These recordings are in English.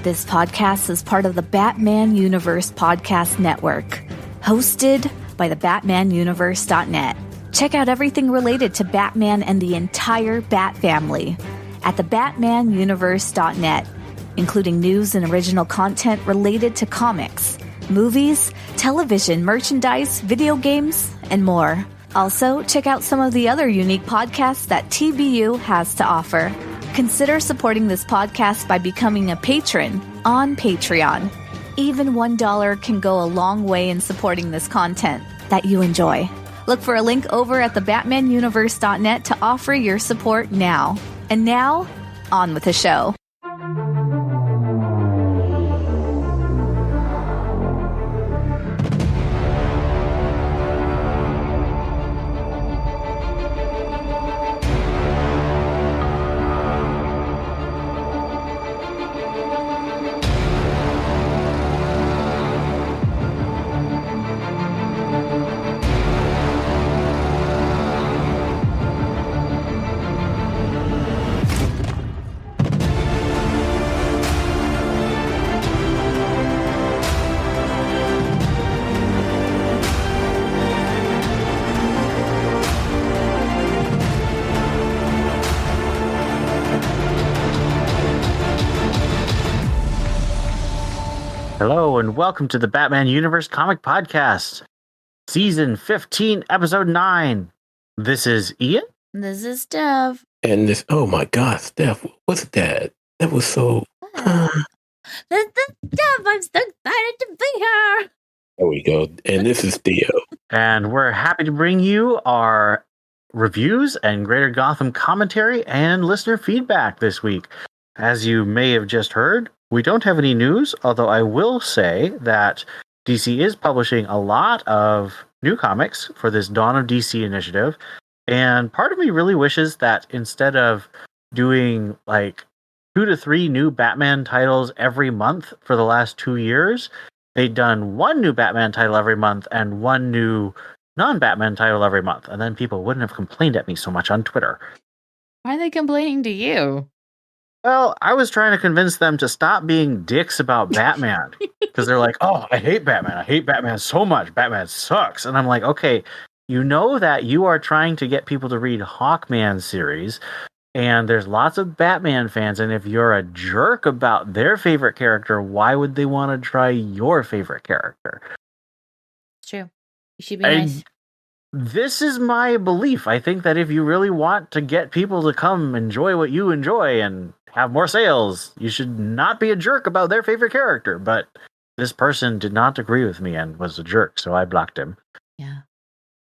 This podcast is part of the Batman Universe Podcast Network, hosted by the BatmanUniverse.net. Check out everything related to Batman and the entire Bat family at the BatmanUniverse.net, including news and original content related to comics, movies, television, merchandise, video games, and more. Also, check out some of the other unique podcasts that TBU has to offer. Consider supporting this podcast by becoming a patron on Patreon. Even $1 can go a long way in supporting this content that you enjoy. Look for a link over at the BatmanUniverse.net to offer your support now. And now, on with the show. Hello and welcome to the Batman Universe Comic Podcast, Season 15, Episode 9. This is Ian. This is Steph. And this, oh my God, Steph, what's that? That was so... This is Steph. I'm so excited to be here. There we go. And this is Theo. And we're happy to bring you our reviews and Greater Gotham commentary and listener feedback this week. As you may have just heard, we don't have any news, although I will say that DC is publishing a lot of new comics for this Dawn of DC initiative. And part of me really wishes that instead of doing like 2 to 3 new Batman titles every month for the last 2 years, they'd done 1 new Batman title every month and 1 new non-Batman title every month. And then people wouldn't have complained at me so much on Twitter. Why are they complaining to you? Well, I was trying to convince them to stop being dicks about Batman because they're like, oh, I hate Batman. I hate Batman so much. Batman sucks. And I'm like, okay, you know that you are trying to get people to read Hawkman series, and there's lots of Batman fans. And if you're a jerk about their favorite character, why would they want to try your favorite character? It's true. You should be nice. This is my belief. I think that if you really want to get people to come enjoy what you enjoy and have more sales, you should not be a jerk about their favorite character. But this person did not agree with me and was a jerk, so I blocked him. Yeah,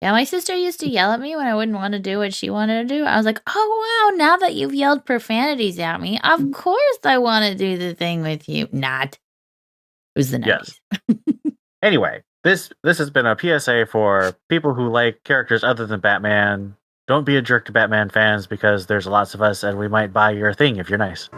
my sister used to yell at me when I wouldn't want to do what she wanted to do. I was like, oh, wow, now that you've yelled profanities at me, of course I want to do the thing with you. Not. It was the 90s. Yes. Anyway, this has been a PSA for people who like characters other than Batman. Don't be a jerk to Batman fans because there's lots of us and we might buy your thing if you're nice.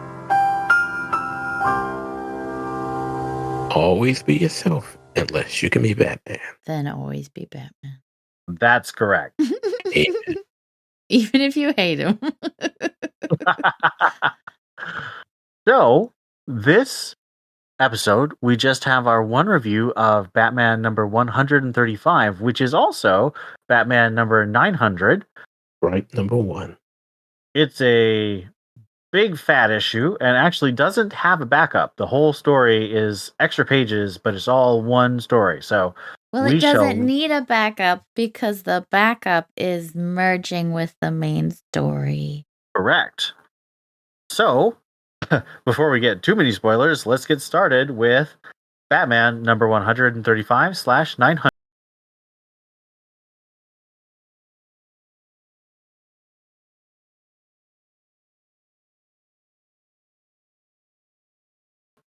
Always be yourself, unless you can be Batman. Then always be Batman. That's correct. Amen. Even if you hate him. So, this episode, we just have our one review of Batman number 135, which is also Batman number 900. Right, number 1. It's a big fat issue and actually doesn't have a backup. The whole story is extra pages, but it's all one story. So, well, it doesn't need a backup because the backup is merging with the main story. Correct. So, before we get too many spoilers, let's get started with Batman number 135/900.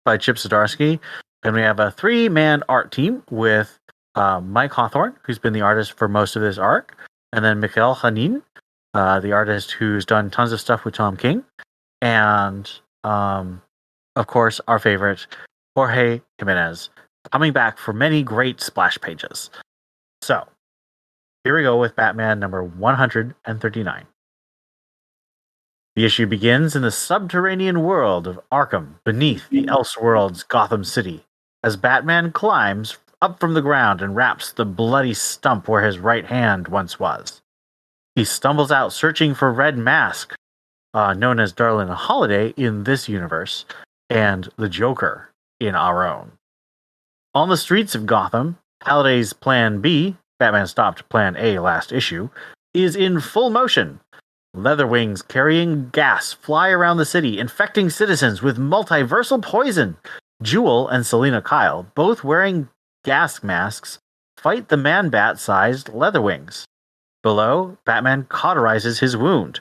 By Chip Zdarsky. And we have a 3-man art team with Mike Hawthorne, who's been the artist for most of this arc, and then Mikhail Hanin, the artist who's done tons of stuff with Tom King, and of course our favorite Jorge Jimenez, coming back for many great splash pages. So here we go with Batman number 139. The issue begins in the subterranean world of Arkham, beneath the Elseworld's Gotham City, as Batman climbs up from the ground and wraps the bloody stump where his right hand once was. He stumbles out searching for Red Mask, known as Darlin Holiday in this universe, and the Joker in our own. On the streets of Gotham, Holiday's Plan B, Batman stopped Plan A last issue, is in full motion. Leatherwings carrying gas fly around the city, infecting citizens with multiversal poison. Jewel and Selina Kyle, both wearing gas masks, fight the Man-Bat-sized Leatherwings. Below, Batman cauterizes his wound.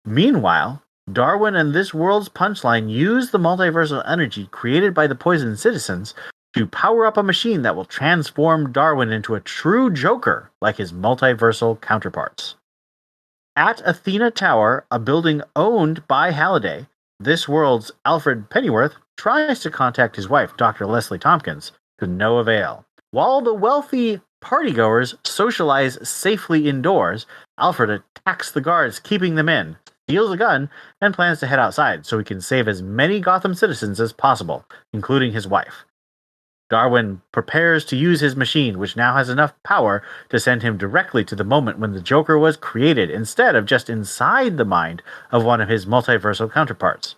Meanwhile, Darwin and this world's Punchline use the multiversal energy created by the poisoned citizens to power up a machine that will transform Darwin into a true Joker like his multiversal counterparts. At Athena Tower, a building owned by Halliday, this world's Alfred Pennyworth tries to contact his wife, Dr. Leslie Tompkins, to no avail. While the wealthy partygoers socialize safely indoors, Alfred attacks the guards keeping them in, steals a gun, and plans to head outside so he can save as many Gotham citizens as possible, including his wife. Darwin prepares to use his machine, which now has enough power to send him directly to the moment when the Joker was created, instead of just inside the mind of one of his multiversal counterparts.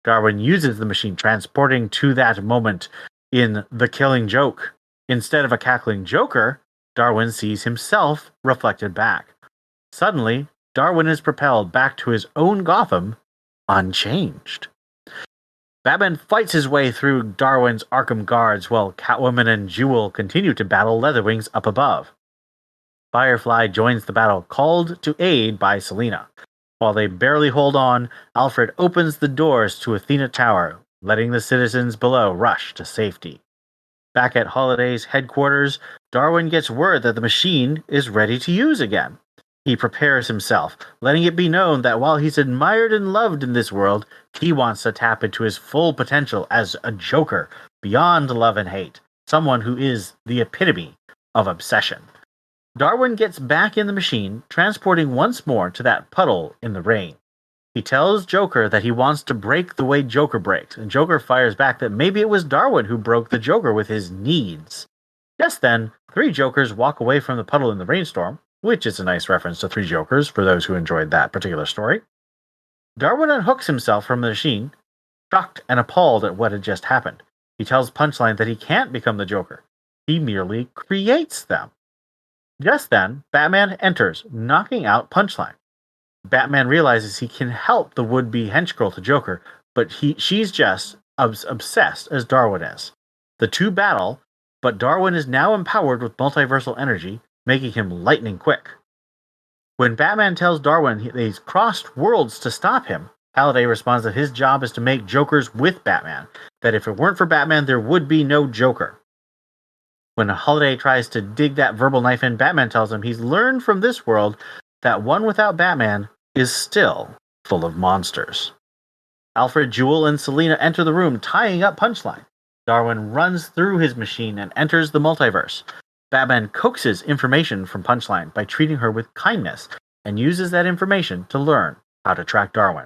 Darwin uses the machine, transporting to that moment in The Killing Joke. Instead of a cackling Joker, Darwin sees himself reflected back. Suddenly, Darwin is propelled back to his own Gotham, unchanged. Batman fights his way through Darwin's Arkham guards while Catwoman and Jewel continue to battle Leatherwings up above. Firefly joins the battle, called to aid by Selina. While they barely hold on, Alfred opens the doors to Athena Tower, letting the citizens below rush to safety. Back at Holiday's headquarters, Darwin gets word that the machine is ready to use again. He prepares himself, letting it be known that while he's admired and loved in this world, he wants to tap into his full potential as a Joker, beyond love and hate, someone who is the epitome of obsession. Darwin gets back in the machine, transporting once more to that puddle in the rain. He tells Joker that he wants to break the way Joker breaks, and Joker fires back that maybe it was Darwin who broke the Joker with his needs. Just then, 3 Jokers walk away from the puddle in the rainstorm, which is a nice reference to 3 Jokers for those who enjoyed that particular story. Darwin unhooks himself from the machine, shocked and appalled at what had just happened. He tells Punchline that he can't become the Joker. He merely creates them. Just then, Batman enters, knocking out Punchline. Batman realizes he can help the would-be henchgirl to Joker, but she's just as obsessed as Darwin is. The two battle, but Darwin is now empowered with multiversal energy, making him lightning quick. When Batman tells Darwin he's crossed worlds to stop him, Halliday responds that his job is to make Jokers with Batman, that if it weren't for Batman, there would be no Joker. When Halliday tries to dig that verbal knife in, Batman tells him he's learned from this world that one without Batman is still full of monsters. Alfred, Jewel, and Selina enter the room, tying up Punchline. Darwin runs through his machine and enters the multiverse. Batman coaxes information from Punchline by treating her with kindness and uses that information to learn how to track Darwin.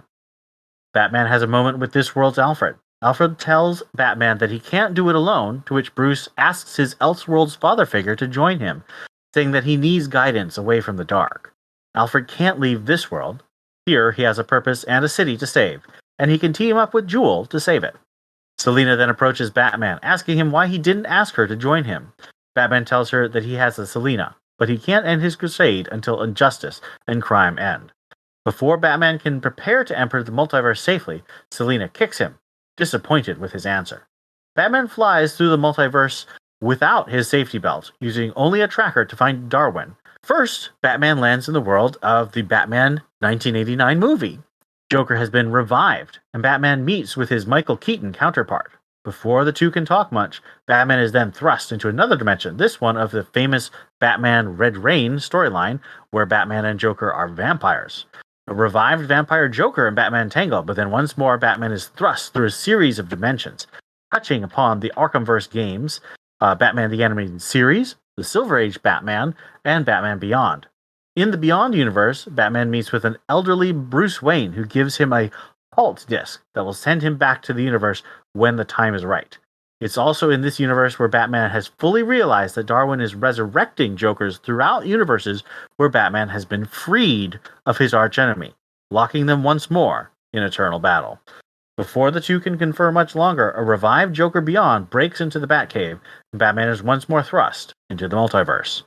Batman has a moment with this world's Alfred. Alfred tells Batman that he can't do it alone, to which Bruce asks his Elseworlds father figure to join him, saying that he needs guidance away from the dark. Alfred can't leave this world. Here he has a purpose and a city to save, and he can team up with Jewel to save it. Selina then approaches Batman, asking him why he didn't ask her to join him. Batman tells her that he has a Selina, but he can't end his crusade until injustice and crime end. Before Batman can prepare to enter the multiverse safely, Selina kicks him, disappointed with his answer. Batman flies through the multiverse without his safety belt, using only a tracker to find Darwin. First, Batman lands in the world of the Batman 1989 movie. Joker has been revived, and Batman meets with his Michael Keaton counterpart. Before the two can talk much, Batman is then thrust into another dimension, this one of the famous Batman Red Rain storyline, where Batman and Joker are vampires. A revived vampire Joker and Batman tangle, but then once more Batman is thrust through a series of dimensions, touching upon the Arkhamverse games, Batman the Animated Series, the Silver Age Batman, and Batman Beyond. In the Beyond universe, Batman meets with an elderly Bruce Wayne who gives him a halt disc that will send him back to the universe when the time is right. It's also in this universe where Batman has fully realized that Darwin is resurrecting Jokers throughout universes where Batman has been freed of his archenemy, locking them once more in eternal battle. Before the two can confer much longer, a revived Joker Beyond breaks into the Batcave, and Batman is once more thrust into the multiverse.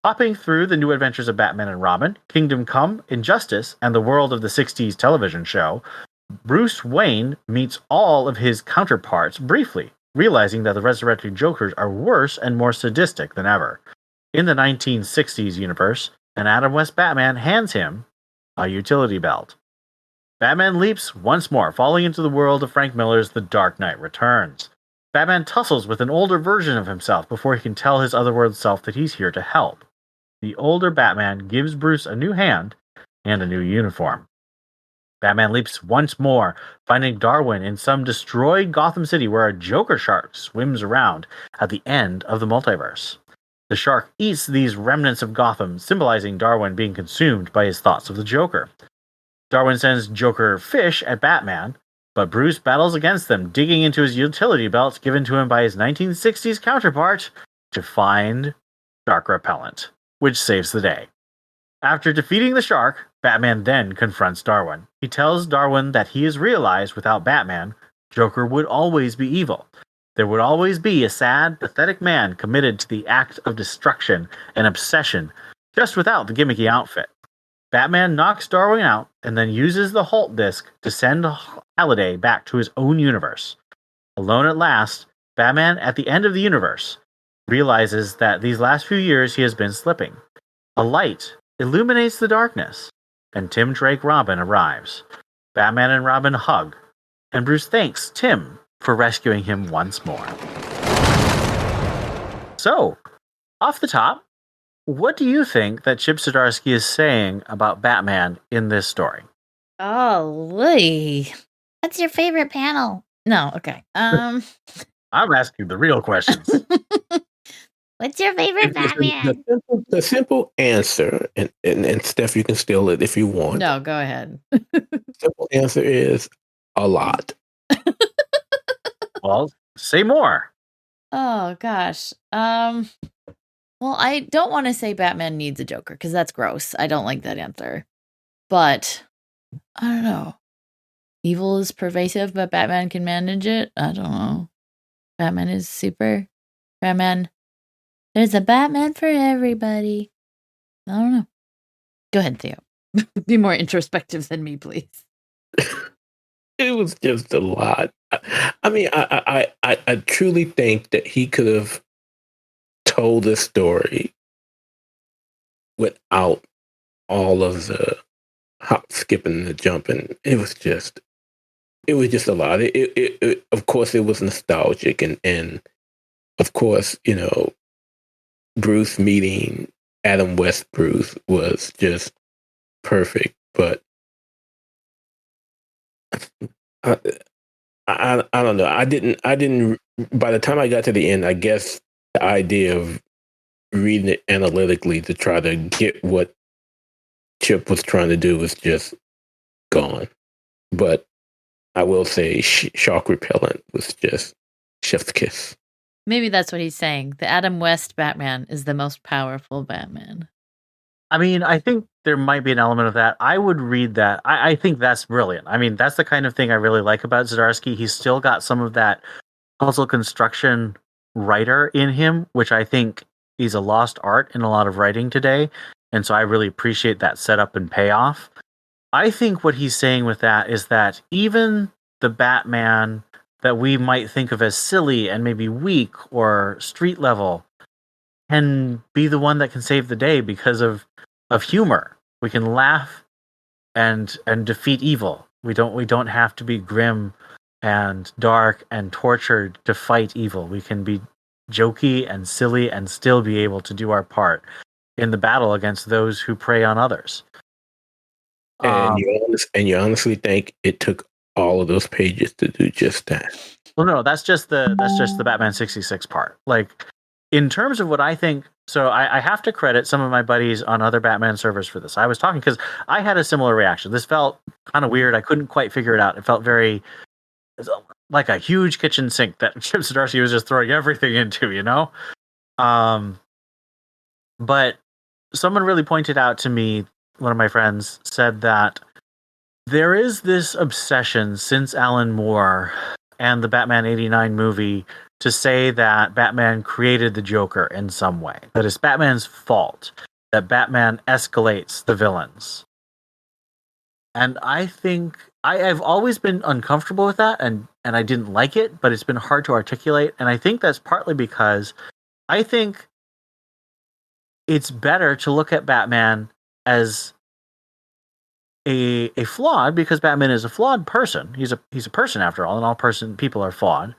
Hopping through the new adventures of Batman and Robin, Kingdom Come, Injustice, and the world of the 60s television show, Bruce Wayne meets all of his counterparts briefly, realizing that the resurrected Jokers are worse and more sadistic than ever. In the 1960s universe, an Adam West Batman hands him a utility belt. Batman leaps once more, falling into the world of Frank Miller's The Dark Knight Returns. Batman tussles with an older version of himself before he can tell his otherworld self that he's here to help. The older Batman gives Bruce a new hand and a new uniform. Batman leaps once more, finding Darwin in some destroyed Gotham City where a Joker shark swims around at the end of the multiverse. The shark eats these remnants of Gotham, symbolizing Darwin being consumed by his thoughts of the Joker. Darwin sends Joker fish at Batman, but Bruce battles against them, digging into his utility belt given to him by his 1960s counterpart to find shark repellent, which saves the day. After defeating the shark, Batman then confronts Darwin. He tells Darwin that he has realized without Batman, Joker would always be evil. There would always be a sad, pathetic man committed to the act of destruction and obsession, just without the gimmicky outfit. Batman knocks Darwin out and then uses the Halt disc to send Halliday back to his own universe. Alone at last, Batman, at the end of the universe, realizes that these last few years he has been slipping. A light illuminates the darkness, and Tim Drake Robin arrives. Batman and Robin hug, and Bruce thanks Tim for rescuing him once more. So, off the top, what do you think that Chip Zdarsky is saying about Batman in this story? Oh, Lee. What's your favorite panel? No, okay. I'm asking the real questions. What's your favorite Batman? The simple answer, and Steph, you can steal it if you want. No, go ahead. Simple answer is a lot. Well, say more. Oh gosh. Well, I don't want to say Batman needs a Joker because that's gross. I don't like that answer. But I don't know. Evil is pervasive, but Batman can manage it. I don't know. Batman is super. Batman. There's a Batman for everybody. I don't know. Go ahead, Theo. Be more introspective than me, please. It was just a lot. I mean, I truly think that he could have told this story without all of the hop, skipping, the jumping. It was just a lot. It of course, it was nostalgic, and of course, you know, Bruce meeting Adam West Bruce was just perfect. But I don't know. I didn't. By the time I got to the end, I guess the idea of reading it analytically to try to get what Chip was trying to do was just gone. But I will say shark repellent was just chef's kiss. Maybe that's what he's saying. The Adam West Batman is the most powerful Batman. I mean, I think there might be an element of that. I would read that. I think that's brilliant. I mean, that's the kind of thing I really like about Zdarsky. He's still got some of that puzzle construction writer in him, which I think is a lost art in a lot of writing today. And so I really appreciate that setup and payoff. I think what he's saying with that is that even the Batman that we might think of as silly and maybe weak or street level can be the one that can save the day because of humor. We can laugh and defeat evil. We don't have to be grim and dark and tortured to fight evil. We can be jokey and silly and still be able to do our part in the battle against those who prey on others. And you honestly think it took all of those pages to do just that? Well, no, that's just the Batman 66 part. Like, in terms of what I think, so I have to credit some of my buddies on other Batman servers for this. I was talking because I had a similar reaction. This felt kind of weird. I couldn't quite figure it out. It felt very like a huge kitchen sink that Chip Zdarsky was just throwing everything into, you know? But someone really pointed out to me, one of my friends said that there is this obsession since Alan Moore and the Batman 89 movie to say that Batman created the Joker in some way, that it's Batman's fault, that Batman escalates the villains. And I think I've always been uncomfortable with that, and I didn't like it, but it's been hard to articulate. And I think that's partly because I think it's better to look at Batman as a flawed, because Batman is a flawed person. He's a person after all, and all people are flawed.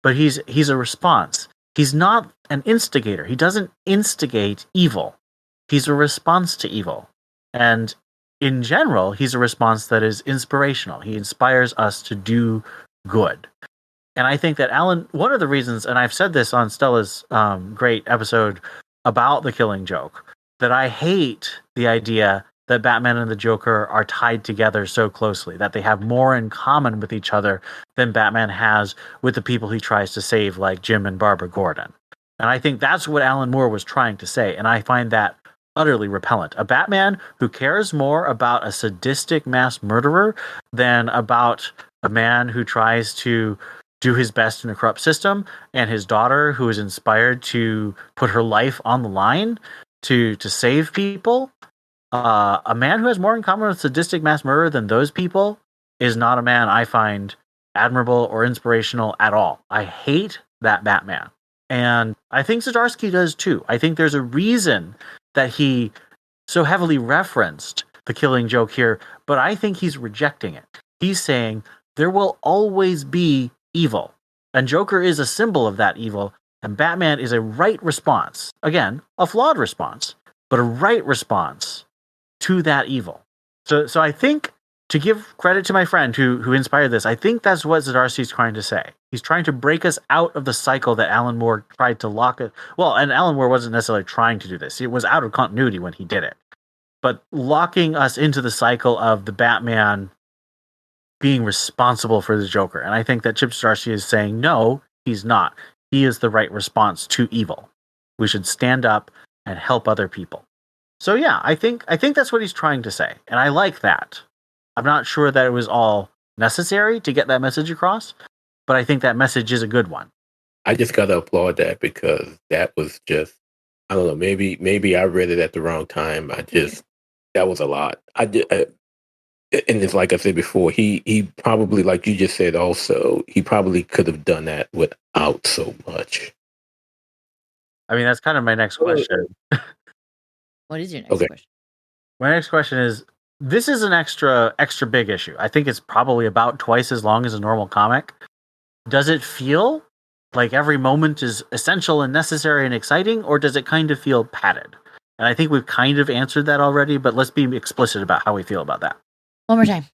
But he's a response. He's not an instigator. He doesn't instigate evil. He's a response to evil. And in general, he's a response that is inspirational. He inspires us to do good. And I think that Alan, one of the reasons, and I've said this on Stella's great episode about The Killing Joke, that I hate the idea that Batman and the Joker are tied together so closely, that they have more in common with each other than Batman has with the people he tries to save, like Jim and Barbara Gordon. And I think that's what Alan Moore was trying to say, and I find that utterly repellent. A Batman who cares more about a sadistic mass murderer than about a man who tries to do his best in a corrupt system, and his daughter who is inspired to put her life on the line to save people. A man who has more in common with sadistic mass murder than those people is not a man I find admirable or inspirational at all. I hate that Batman. And I think Zdarsky does too. I think there's a reason that he so heavily referenced The Killing Joke here, but I think he's rejecting it. He's saying there will always be evil, and Joker is a symbol of that evil, and Batman is a right response. Again, a flawed response, but a right response to that evil. So I think, to give credit to my friend who inspired this, I think that's what Zdarsky's trying to say. He's trying to break us out of the cycle that Alan Moore tried to lock it. Well, and Alan Moore wasn't necessarily trying to do this. It was out of continuity when he did it. But locking us into the cycle of the Batman being responsible for the Joker. And I think that Chip Zdarsky is saying, no, he's not. He is the right response to evil. We should stand up and help other people. So yeah, I think that's what he's trying to say. And I like that. I'm not sure that it was all necessary to get that message across, but I think that message is a good one. I just gotta applaud that, because that was just, I don't know, maybe I read it at the wrong time. That was a lot. And it's like I said before, he probably, like you just said also, he probably could have done that without so much. I mean, that's kind of my next question. What is your next question? My next question is, this is an extra big issue. I think it's probably about twice as long as a normal comic. Does it feel like every moment is essential and necessary and exciting, or does it kind of feel padded? And I think we've kind of answered that already, but let's be explicit about how we feel about that. One more time.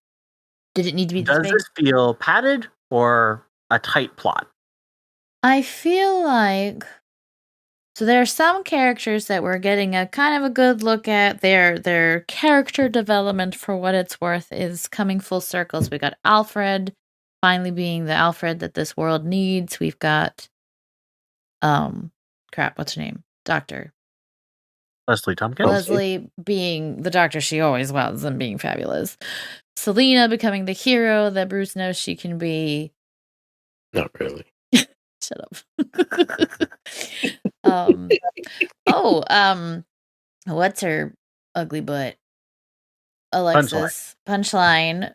Did it need to be this big? Does this feel padded or a tight plot? I feel like... So there are some characters that we're getting a kind of a good look at. Their character development, for what it's worth, is coming full circle. So we got Alfred finally being the Alfred that this world needs. We've got what's her name? Dr. Leslie Tompkins. Leslie being the doctor she always was and being fabulous. Selina becoming the hero that Bruce knows she can be. Not really. Shut up. What's her ugly butt? Alexis. Punchline.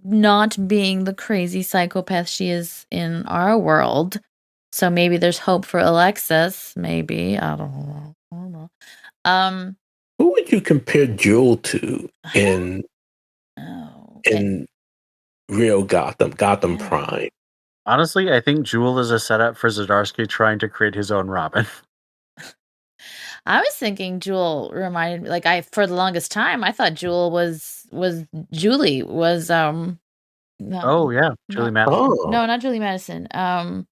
Not being the crazy psychopath she is in our world. So maybe there's hope for Alexis. Maybe. I don't know. Who would you compare Jewel to in real Gotham Prime? Honestly, I think Jewel is a setup for Zdarsky trying to create his own Robin. I was thinking Jewel reminded me, for the longest time, I thought Jewel was Julie was Julie Madison. Oh. No, not Julie Madison. Julia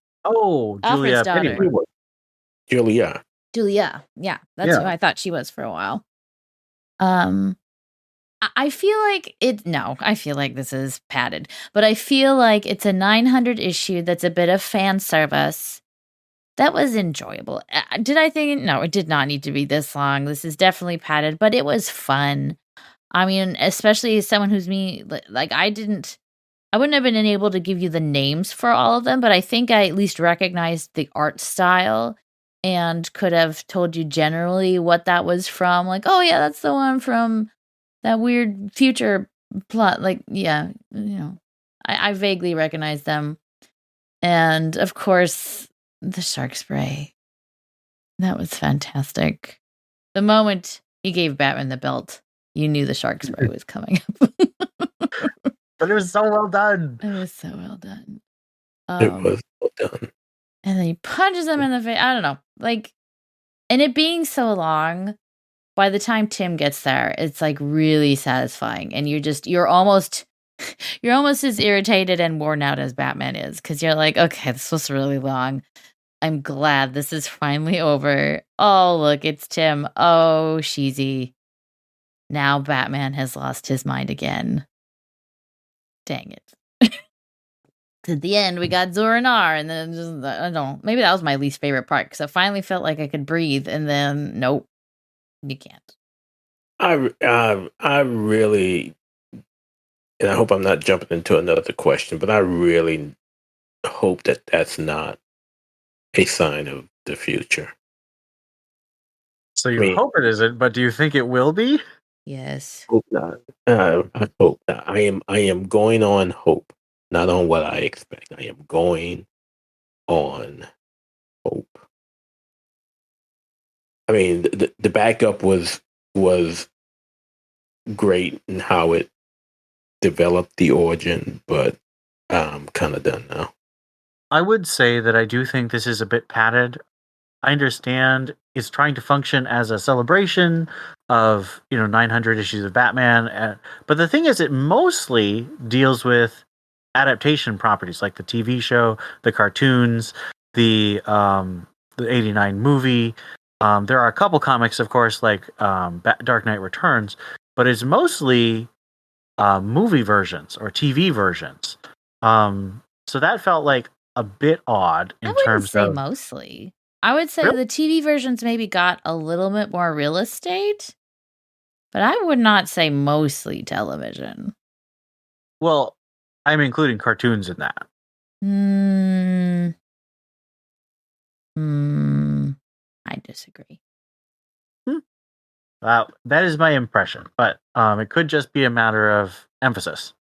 Alfred's daughter. Pennyworth. Julia. Julia. Yeah, that's who I thought she was for a while. I feel like I feel like this is padded, but I feel like it's a 900 issue that's a bit of fan service. That was enjoyable. Did I think? No, it did not need to be this long. This is definitely padded, but it was fun. I mean, especially as someone who's me, like I wouldn't have been able to give you the names for all of them, but I think I at least recognized the art style and could have told you generally what that was from. Like, oh yeah, that's the one from that weird future plot. Like, yeah, I vaguely recognize them. And of course, the shark spray. That was fantastic. The moment he gave Batman the belt, you knew the shark spray was coming up. But it was so well done. It was so well done. It was well done. And then he punches him in the face. I don't know. Like, and it being so long, by the time Tim gets there, it's like really satisfying. And you're almost as irritated and worn out as Batman is. Cause you're like, okay, this was really long. I'm glad this is finally over. Oh, look, it's Tim. Oh, sheezy. Now Batman has lost his mind again. Dang it. At the end, we got Zor-Nar, and then just, I don't know. Maybe that was my least favorite part because I finally felt like I could breathe, and then nope, you can't. I really, and I hope I'm not jumping into another question, but I really hope that that's not a sign of the future. So you hope it isn't, but do you think it will be? Yes. Hope not. I hope not. I am going on hope, not on what I expect. I am going on hope. I mean, the backup was great in how it developed the origin, but I'm kind of done now. I would say that I do think this is a bit padded. I understand it's trying to function as a celebration of 900 issues of Batman, but the thing is, it mostly deals with adaptation properties like the TV show, the cartoons, the '89 movie. There are a couple comics, of course, like Dark Knight Returns, but it's mostly movie versions or TV versions. So that felt like a bit odd in terms of mostly. I would say Really? the TV versions maybe got a little bit more real estate, but I would not say mostly television. Well, I'm including cartoons in that. I disagree. That is my impression, but it could just be a matter of emphasis.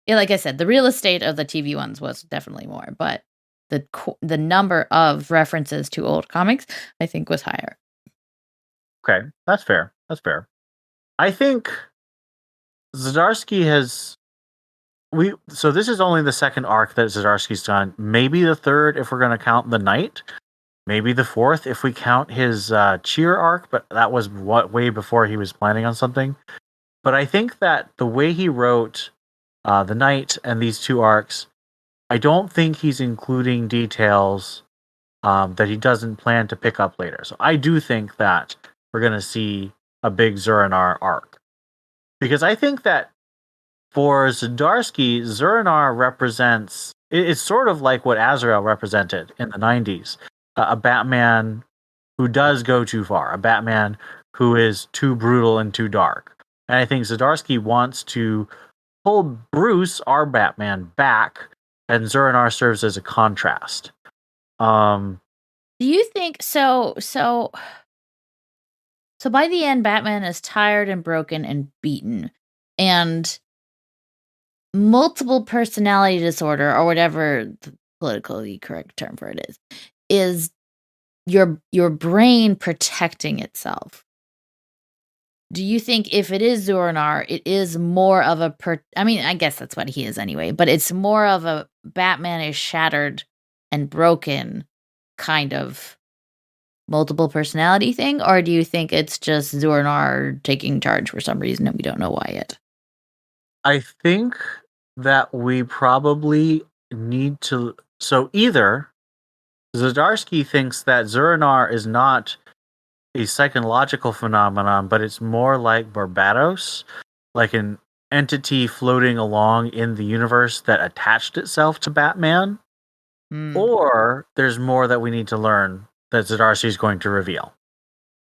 Yeah, like I said, the real estate of the TV ones was definitely more, but the number of references to old comics, I think, was higher. Okay, that's fair. That's fair. I think Zdarsky has so this is only the second arc that Zdarsky's done. Maybe the third if we're going to count the Night. Maybe the fourth if we count his Cheer arc, but that was way before he was planning on something. But I think that the way he wrote the Night and these two arcs, I don't think he's including details that he doesn't plan to pick up later. So I do think that we're going to see a big Zor-Nar arc. Because I think that for Zdarsky, Zor-Nar represents, it's sort of like what Azrael represented in the 90s. A Batman who does go too far. A Batman who is too brutal and too dark. And I think Zdarsky wants to pull Bruce, our Batman, back, and Zor-Nar serves as a contrast. Do you think so? So by the end, Batman is tired and broken and beaten, and multiple personality disorder, or whatever the politically correct term for it is your brain protecting itself. Do you think if it is Zor-Nar, it is more of a I mean, I guess that's what he is anyway, but it's more of a Batman is shattered and broken kind of multiple personality thing, or do you think it's just Zor-Nar taking charge for some reason and we don't know why yet? I think that we probably need to. So either Zdarsky thinks that Zur-Anar is not a psychological phenomenon, but it's more like Barbados, like an entity floating along in the universe that attached itself to Batman. Or there's more that we need to learn that Zdarsky is going to reveal.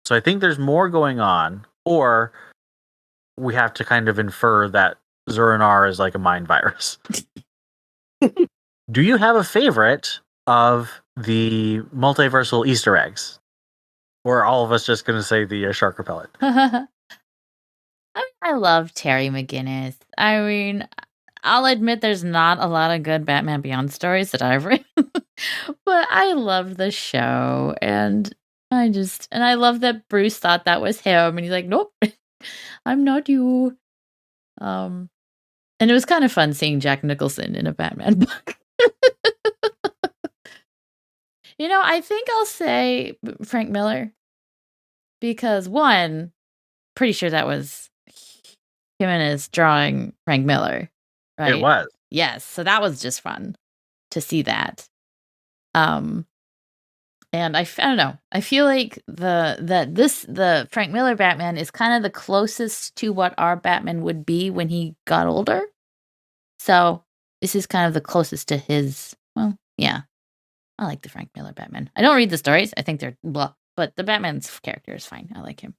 So I think there's more going on, or we have to kind of infer that Zur-Anar is like a mind virus. Do you have a favorite of the multiversal Easter eggs? Or are all of us just going to say the shark repellent? I love Terry McGinnis. I mean, I'll admit there's not a lot of good Batman Beyond stories that I've written, but I loved the show, and I love that Bruce thought that was him, and he's like, "Nope, I'm not you." And it was kind of fun seeing Jack Nicholson in a Batman book. I think I'll say Frank Miller, because one, pretty sure that was him and his drawing Frank Miller, right? It was. Yes, so that was just fun to see that. And I don't know. I feel like the Frank Miller Batman is kind of the closest to what our Batman would be when he got older. So this is kind of the closest to his. Well, yeah, I like the Frank Miller Batman. I don't read the stories. I think they're blah, but the Batman's character is fine. I like him.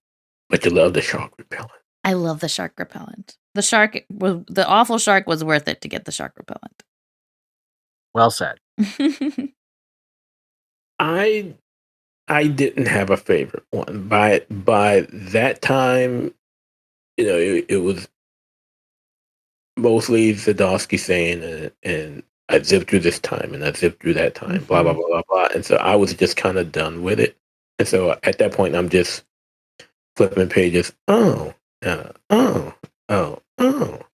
But you love the shark repellent. I love the shark repellent. The awful shark was worth it to get the shark repellent. Well said. I didn't have a favorite one. By that time, it was mostly Zdarsky saying, and I zipped through this time and I zipped through that time, blah blah blah blah blah. And so I was just kind of done with it. And so at that point, I'm just flipping pages.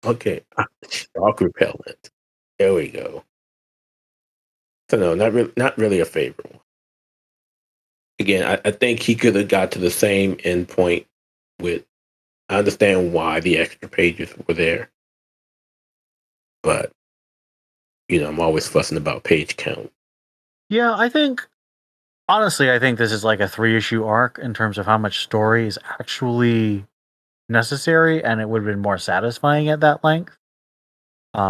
Okay, shark repellent. There we go. So no, not really a favorite one. Again, I think he could have got to the same endpoint with. I understand why the extra pages were there, but I'm always fussing about page count. Yeah, I think this is like a 3-issue arc in terms of how much story is actually necessary, and it would have been more satisfying at that length.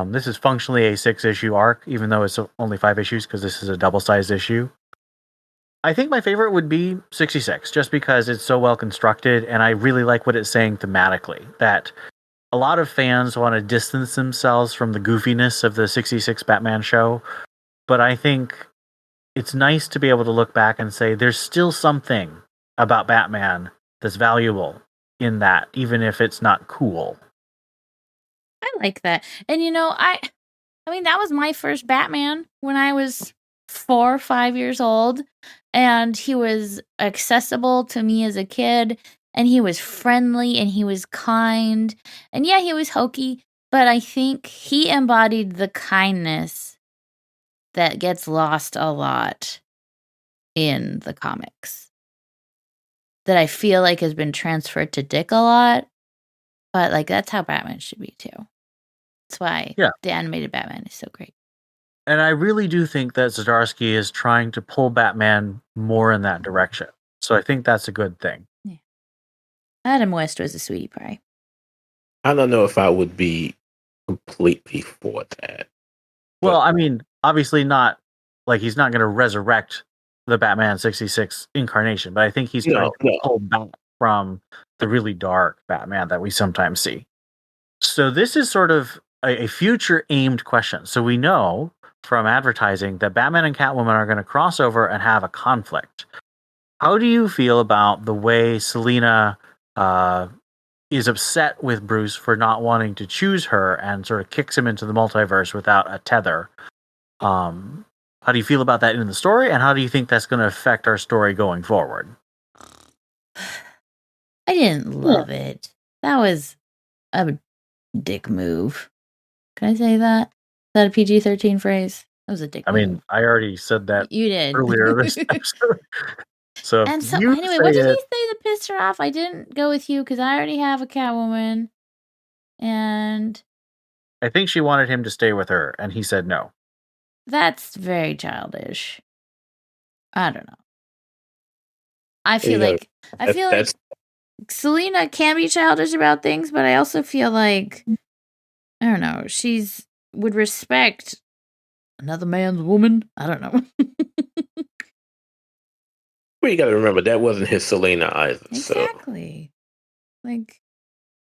This is functionally a 6-issue arc, even though it's only 5 issues because this is a double-sized issue. I think my favorite would be 66, just because it's so well constructed, and I really like what it's saying thematically. That a lot of fans want to distance themselves from the goofiness of the 66 Batman show, but I think it's nice to be able to look back and say there's still something about Batman that's valuable in that, even if it's not cool. I like that. And I mean, that was my first Batman when I was 4 or 5 years old, and he was accessible to me as a kid, and he was friendly, and he was kind, and yeah, he was hokey, but I think he embodied the kindness that gets lost a lot in the comics, that I feel like has been transferred to Dick a lot, but like that's how Batman should be too. That's why the animated Batman is so great. And I really do think that Zdarsky is trying to pull Batman more in that direction. So I think that's a good thing. Yeah. Adam West was a sweetie pie. I don't know if I would be completely for that. Well, I mean, obviously not, like he's not going to resurrect the Batman 66 incarnation, but I think he's trying to pull back from the really dark Batman that we sometimes see. So this is sort of a future-aimed question. So we know from advertising that Batman and Catwoman are going to cross over and have a conflict. How do you feel about the way Selina is upset with Bruce for not wanting to choose her and sort of kicks him into the multiverse without a tether? How do you feel about that in the story, and how do you think that's going to affect our story going forward? I didn't love it. That was a dick move. Can I say that? Is that a PG-13 phrase? That was a dick move. I mean, I already said that you did earlier this episode. So anyway, what did he say that pissed her off? I didn't go with you because I already have a Catwoman. And I think she wanted him to stay with her, and he said no. That's very childish. I don't know. I You feel gotta- like that's Selena can be childish about things, but I also feel like I don't know. She's would respect another man's woman. I don't know. well, you got to remember that wasn't his Selena either. So Exactly. Like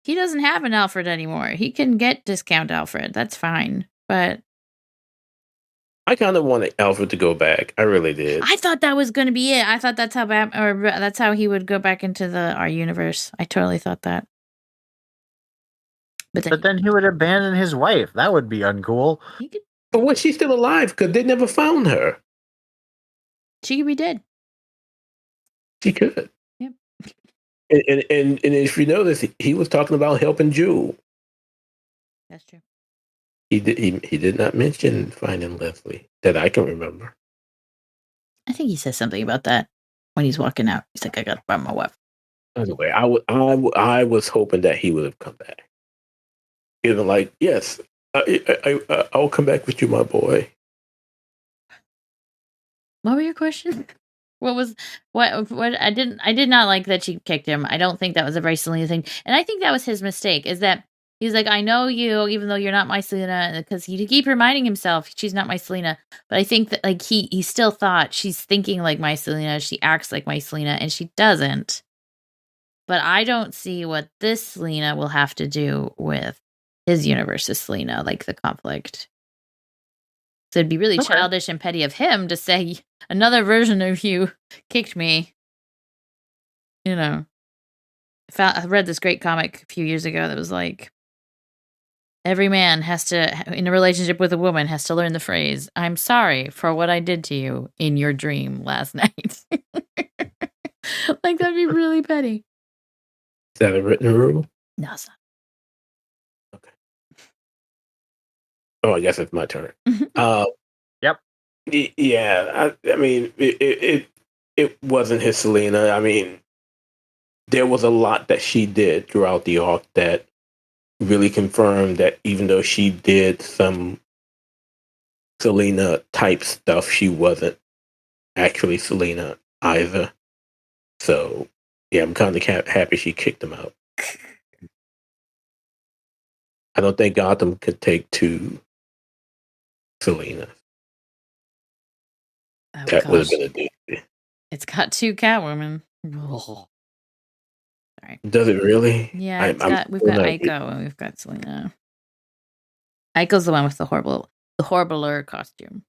he doesn't have an Alfred anymore. He can get discount Alfred. That's fine. But I kind of wanted Alfred to go back. I really did. I thought that was going to be it. I thought that's how that's how he would go back into our universe. I totally thought that. But then he would abandon his wife. That would be uncool. he could. But was she still alive? Because they never found her. She could be dead. She could. Yep. And if you notice, he was talking about helping Jewel. That's true. He did not mention finding Leslie that I can remember. I think he says something about that when he's walking out. He's like, "I got to find my wife." Anyway, I was hoping that he would have come back. Even like, yes, I'll come back with you, my boy. What were your questions? What I did not like that she kicked him. I don't think that was a very Selena thing. And I think that was his mistake, is that he's like, I know you, even though you're not my Selena, because he keep reminding himself she's not my Selena. But I think that like he still thought she's thinking like my Selena, she acts like my Selena, and she doesn't. But I don't see what this Selena will have to do with his universe's Selena, like the conflict. So it'd be really Okay. childish and petty of him to say another version of you kicked me. You know, I read this great comic a few years ago that was like, every man has to, in a relationship with a woman, has to learn the phrase, "I'm sorry for what I did to you in your dream last night." Like, that'd be really petty. Is that a written rule? No, it's not. Oh, I guess it's my turn. Yep. Yeah, I mean, it wasn't his Selena. I mean, there was a lot that she did throughout the arc that really confirmed that even though she did some Selena type stuff, she wasn't actually Selena either. So, yeah, I'm kind of happy she kicked him out. I don't think Gotham could take two Selena. Oh, That would have gosh. been a doozy. It's got two Catwoman. Ugh. Sorry. Does it really? Yeah, we've got not- Aiko and we've got Selena. Aiko's the one with the horribler costume.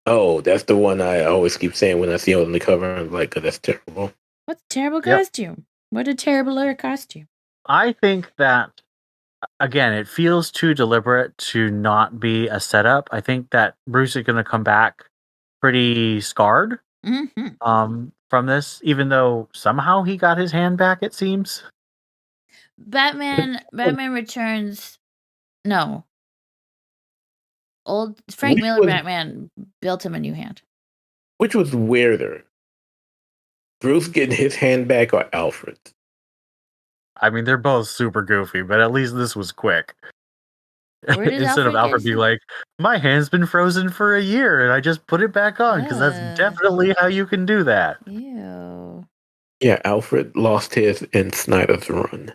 Oh, that's the one I always keep saying when I see it on the cover. I'm like, oh, that's terrible. What's a terrible Yep. costume? What a terribler costume. I think that, again, it feels too deliberate to not be a setup. I think that Bruce is going to come back pretty scarred from this, even though somehow he got his hand back, it seems. Batman Returns. No. Old Frank Which Miller was- Batman built him a new hand. Which was weirder? Bruce getting his hand back or Alfred? I mean, they're both super goofy, but at least this was quick. Where did Instead of Alfred get Alfred his being hand? like, my hand's been frozen for a year and I just put it back on, because Ugh. that's definitely how you can do that. Ew. Yeah, Alfred lost his in Snyder's run.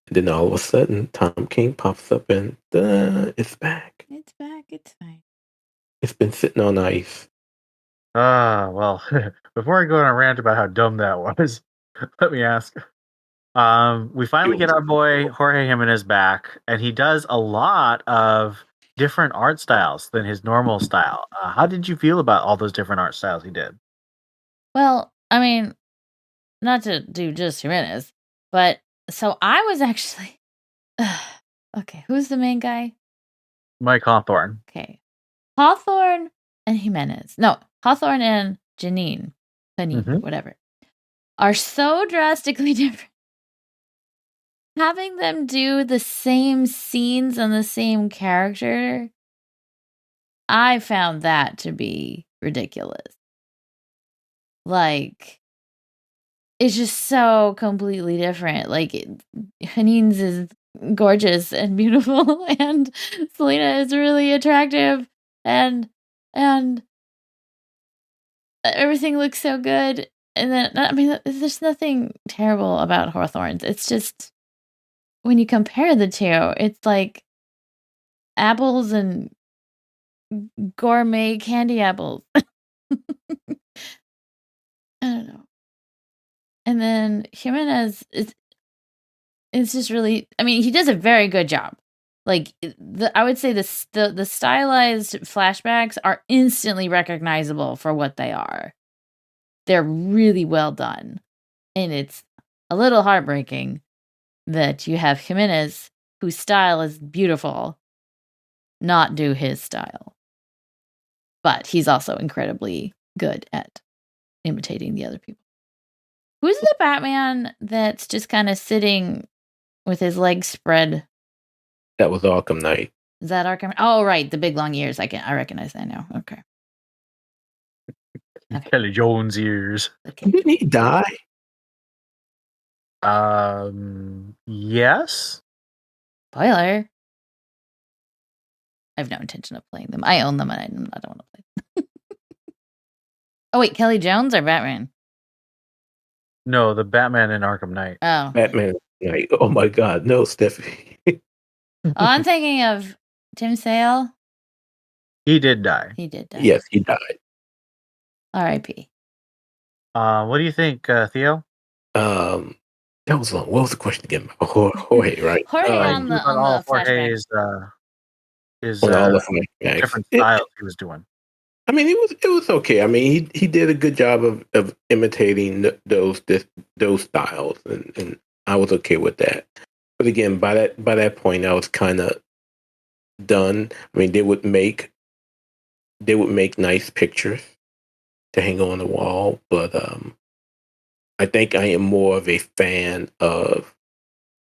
And then all of a sudden, Tom King pops up and it's back. It's back. It's fine. It's been sitting on ice. Well, before I go on a rant about how dumb that was, let me ask. We finally get our boy Jorge Jimenez back, and he does a lot of different art styles than his normal style. How did you feel about all those different art styles he did? Well, I mean, not to do just Jimenez, but so I was actually okay. Who's the main guy? Mike Hawthorne. Okay, Hawthorne and Jimenez. No, Hawthorne and Janine, Mhm. whatever, are so drastically different. Having them do the same scenes and the same character, I found that to be ridiculous. Like, it's just so completely different. Like, Hanine's is gorgeous and beautiful, and Selena is really attractive, and everything looks so good. And then, I mean, there's nothing terrible about Hawthorns. It's just when you compare the two, it's like apples and gourmet candy apples. I don't know. And then Jimenez it's just really, I mean, he does a very good job. Like I would say the stylized flashbacks are instantly recognizable for what they are. They're really well done. And it's a little heartbreaking that you have Jimenez, whose style is beautiful, not do his style. But he's also incredibly good at imitating the other people. Who's the Batman that's just kind of sitting with his legs spread? That was Arkham Knight. Is that Arkham? Oh, right, the big long ears. I recognize that now. Okay. Kelly Jones ears. Okay. Didn't he die? Yes. Spoiler. I have no intention of playing them. I own them, and I don't want to play them. Oh wait, Kelly Jones or Batman? No, the Batman in Arkham Knight. Oh, Batman Knight. Oh my God, no, Stephanie. I'm thinking of Tim Sale. He did die. He did die. Yes, he died. R.I.P. What do you think, Theo? That was long. What was the question again? Jorge, right? Jorge on the all flashback. His On all the flashbacks. different styles he was doing. I mean, it was okay. I mean, he did a good job of imitating those styles, and I was okay with that. But again, by that point, I was kind of done. I mean, they would make nice pictures to hang on the wall, but I think I am more of a fan of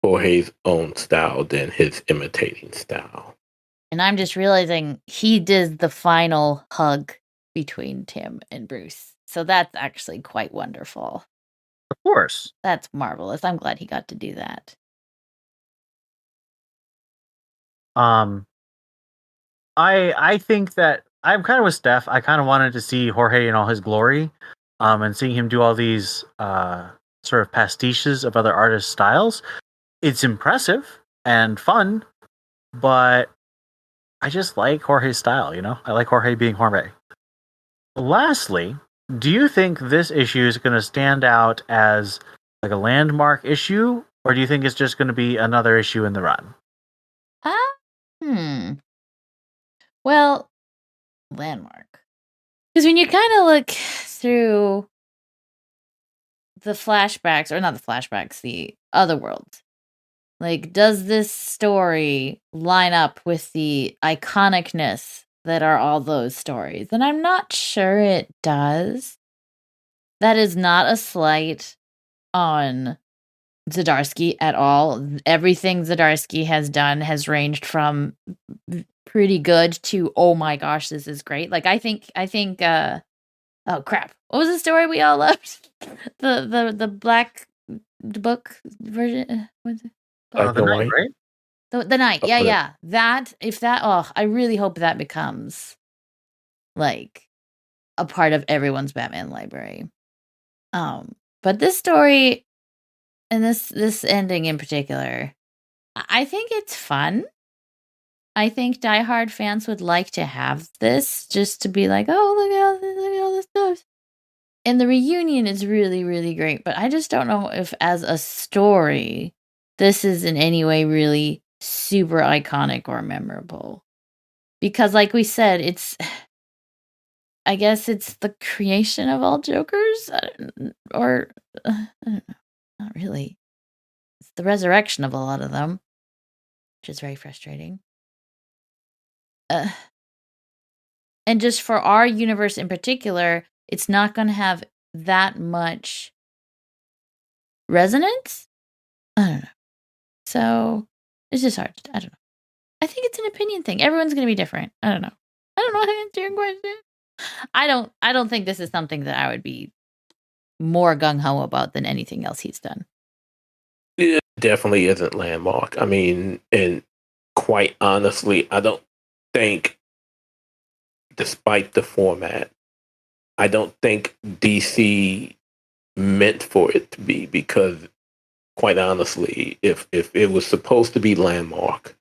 Jorge's own style than his imitating style. And I'm just realizing he did the final hug between Tim and Bruce. So that's actually quite wonderful. Of course. That's marvelous. I'm glad he got to do that. I think that I'm kind of with Steph. I kind of wanted to see Jorge in all his glory, and seeing him do all these sort of pastiches of other artists' styles. It's impressive and fun, but I just like Jorge's style. You know, I like Jorge being Jorge. Lastly, do you think this issue is going to stand out as like a landmark issue, or do you think it's just going to be another issue in the run? Well, landmark. Because when you kind of look through the flashbacks, or not the flashbacks, the other worlds, like, does this story line up with the iconicness that are all those stories? And I'm not sure it does. That is not a slight on Zdarsky at all. Everything Zdarsky has done has ranged from pretty good to, oh my gosh, this is great. Like, I think oh crap, what was the story we all loved? the black book version. What's it? The Night, right? The Night. Yeah. I really hope that becomes like a part of everyone's Batman library. But this story and this ending in particular, I think it's fun. I think diehard fans would like to have this just to be like, oh, look at all this stuff. And the reunion is really, really great. But I just don't know if as a story, this is in any way really super iconic or memorable. Because like we said, I guess it's the creation of all Jokers. I don't know. Not really. It's the resurrection of a lot of them, which is very frustrating. And just for our universe in particular, it's not going to have that much resonance. I don't know. So it's just hard. I don't know. I think it's an opinion thing. Everyone's going to be different. I don't know. I don't know how to answer your question. I don't think this is something that I would be more gung-ho about than anything else he's done. It definitely isn't landmark. I mean, and quite honestly, I don't think, despite the format, I don't think DC meant for it to be, because quite honestly, if it was supposed to be landmark,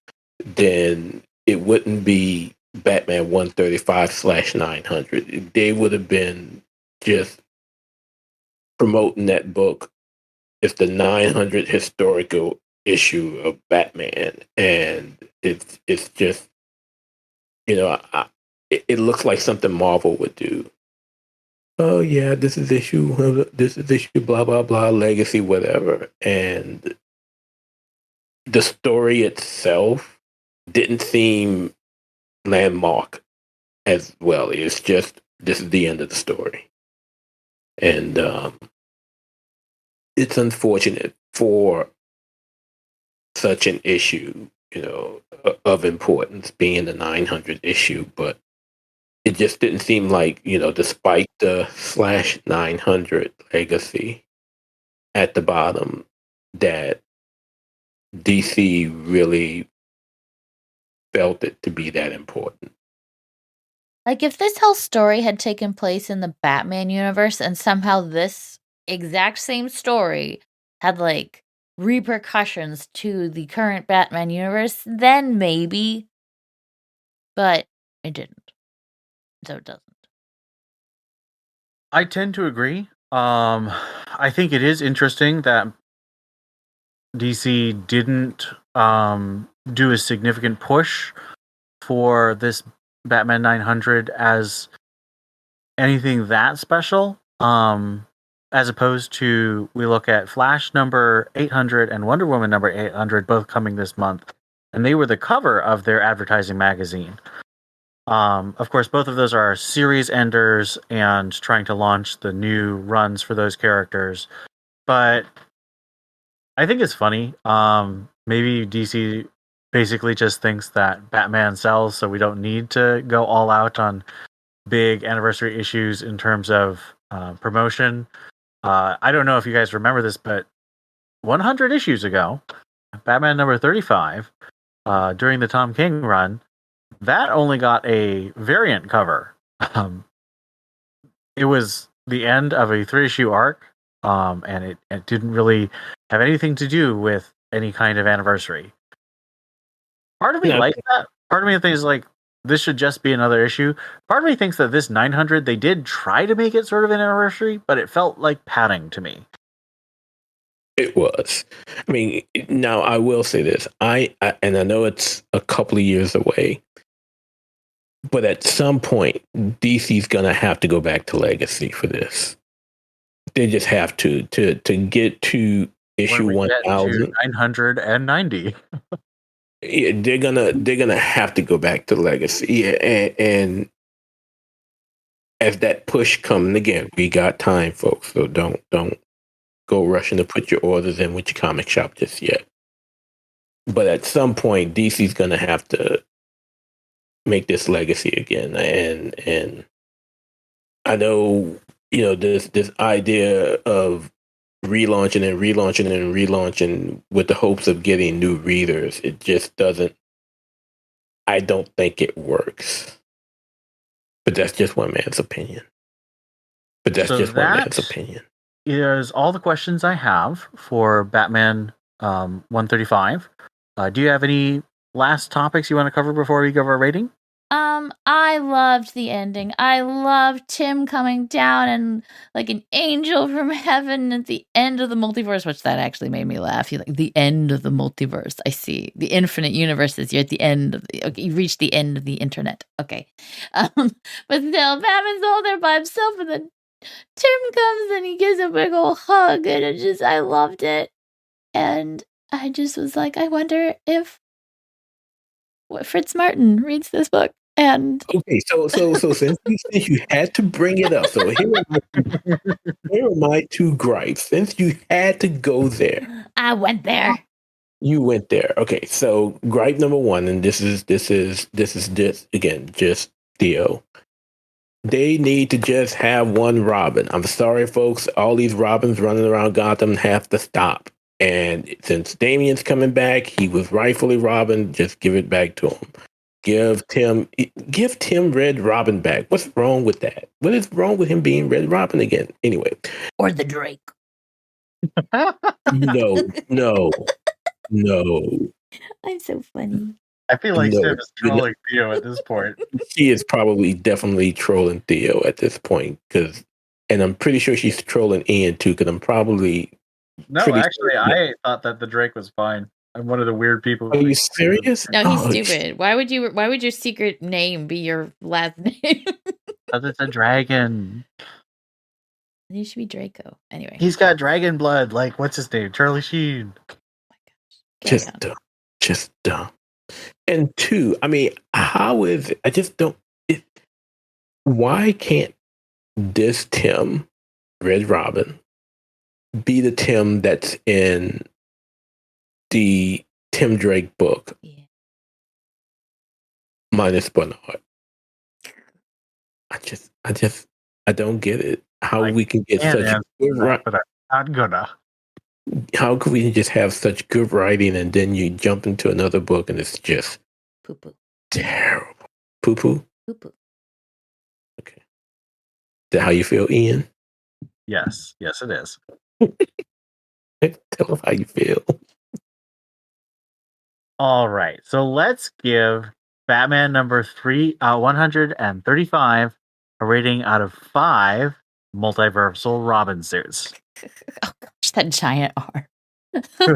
then it wouldn't be Batman 135/900. They would have been just promoting that book as the 900 historical issue of Batman, and it's just, it looks like something Marvel would do. Oh yeah, this is issue blah blah blah, legacy, whatever. And the story itself didn't seem landmark as well. It's just, this is the end of the story. And it's unfortunate for such an issue, of importance, being the 900 issue, but it just didn't seem like, despite the /900 legacy at the bottom, that DC really felt it to be that important. Like, if this whole story had taken place in the Batman universe and somehow this exact same story had, like, repercussions to the current Batman universe, then maybe. But it didn't. So it doesn't. I tend to agree. I think it is interesting that DC didn't do a significant push for this Batman 900 as anything that special. As opposed to, we look at Flash number 800 and Wonder Woman number 800, both coming this month, and they were the cover of their advertising magazine. Of course, both of those are series enders and trying to launch the new runs for those characters. But I think it's funny. Maybe DC basically just thinks that Batman sells, so we don't need to go all out on big anniversary issues in terms of promotion. I don't know if you guys remember this, but 100 issues ago, Batman number 35, during the Tom King run, that only got a variant cover. It was the end of a 3-issue arc, and it didn't really have anything to do with any kind of anniversary. Part of me likes that. Part of me thinks, like, this should just be another issue. Part of me thinks that this 900, they did try to make it sort of an anniversary, but it felt like padding to me. It was. I mean, now I will say this. And I know it's a couple of years away, but at some point, DC's gonna have to go back to legacy for this. They just have to get to issue 1000. 990. Yeah, they're gonna have to go back to legacy. Yeah, and as that push comes, again, we got time, folks. So don't go rushing to put your orders in with your comic shop just yet. But at some point, DC's gonna have to make this legacy again. And I know, this idea of relaunching with the hopes of getting new readers, it just doesn't. I don't think it works. But that's just one man's opinion. Is all the questions I have for Batman 135. Do you have any last topics you want to cover before we give our rating? I loved the ending. I loved Tim coming down and like an angel from heaven at the end of the multiverse, which that actually made me laugh. You like the end of the multiverse. I see. The infinite universes. You're at the end of okay, you reached the end of the internet. Okay. But still, Batman's all there by himself, and then Tim comes and he gives a big old hug, and I loved it. And I just was like, I wonder if Fritz Martin reads this book. And okay, so since you had to bring it up, so here are my two gripes. Since you had to go there, I went there. You went there. Okay, so gripe number one, and this is again just Theo. They need to just have one Robin. I'm sorry, folks. All these Robins running around Gotham have to stop. And since Damian's coming back, he was rightfully Robin. Just give it back to him. Give Tim Red Robin back. What's wrong with that? What is wrong with him being Red Robin again? Anyway. Or the Drake. No. I'm so funny. I feel like No, Steph is trolling Theo at this point. She is probably definitely trolling Theo at this point, and I'm pretty sure she's trolling Ian too, because I'm probably. No, actually, I thought that the Drake was fine. I'm one of the weird people. Are you serious? No, he's stupid. Why would your secret name be your last name? Because it's a dragon. You should be Draco. Anyway. He's got dragon blood. Like, what's his name? Charlie Sheen. Oh my gosh. Just dumb. And two, I mean, how is it? I just don't. Why can't this Tim, Red Robin, be the Tim that's in the Tim Drake book? Yeah. Minus Bernard. I don't get it. How we can get such good writing. But I'm not gonna. How could we just have such good writing and then you jump into another book and it's just poo-poo. Terrible. Poo-poo? Poo-poo. Okay. Is that how you feel, Ian? Yes, it is. Tell us how you feel. All right, so let's give Batman number 135 a rating out of 5 multiversal Robin suits. Oh gosh, that giant R.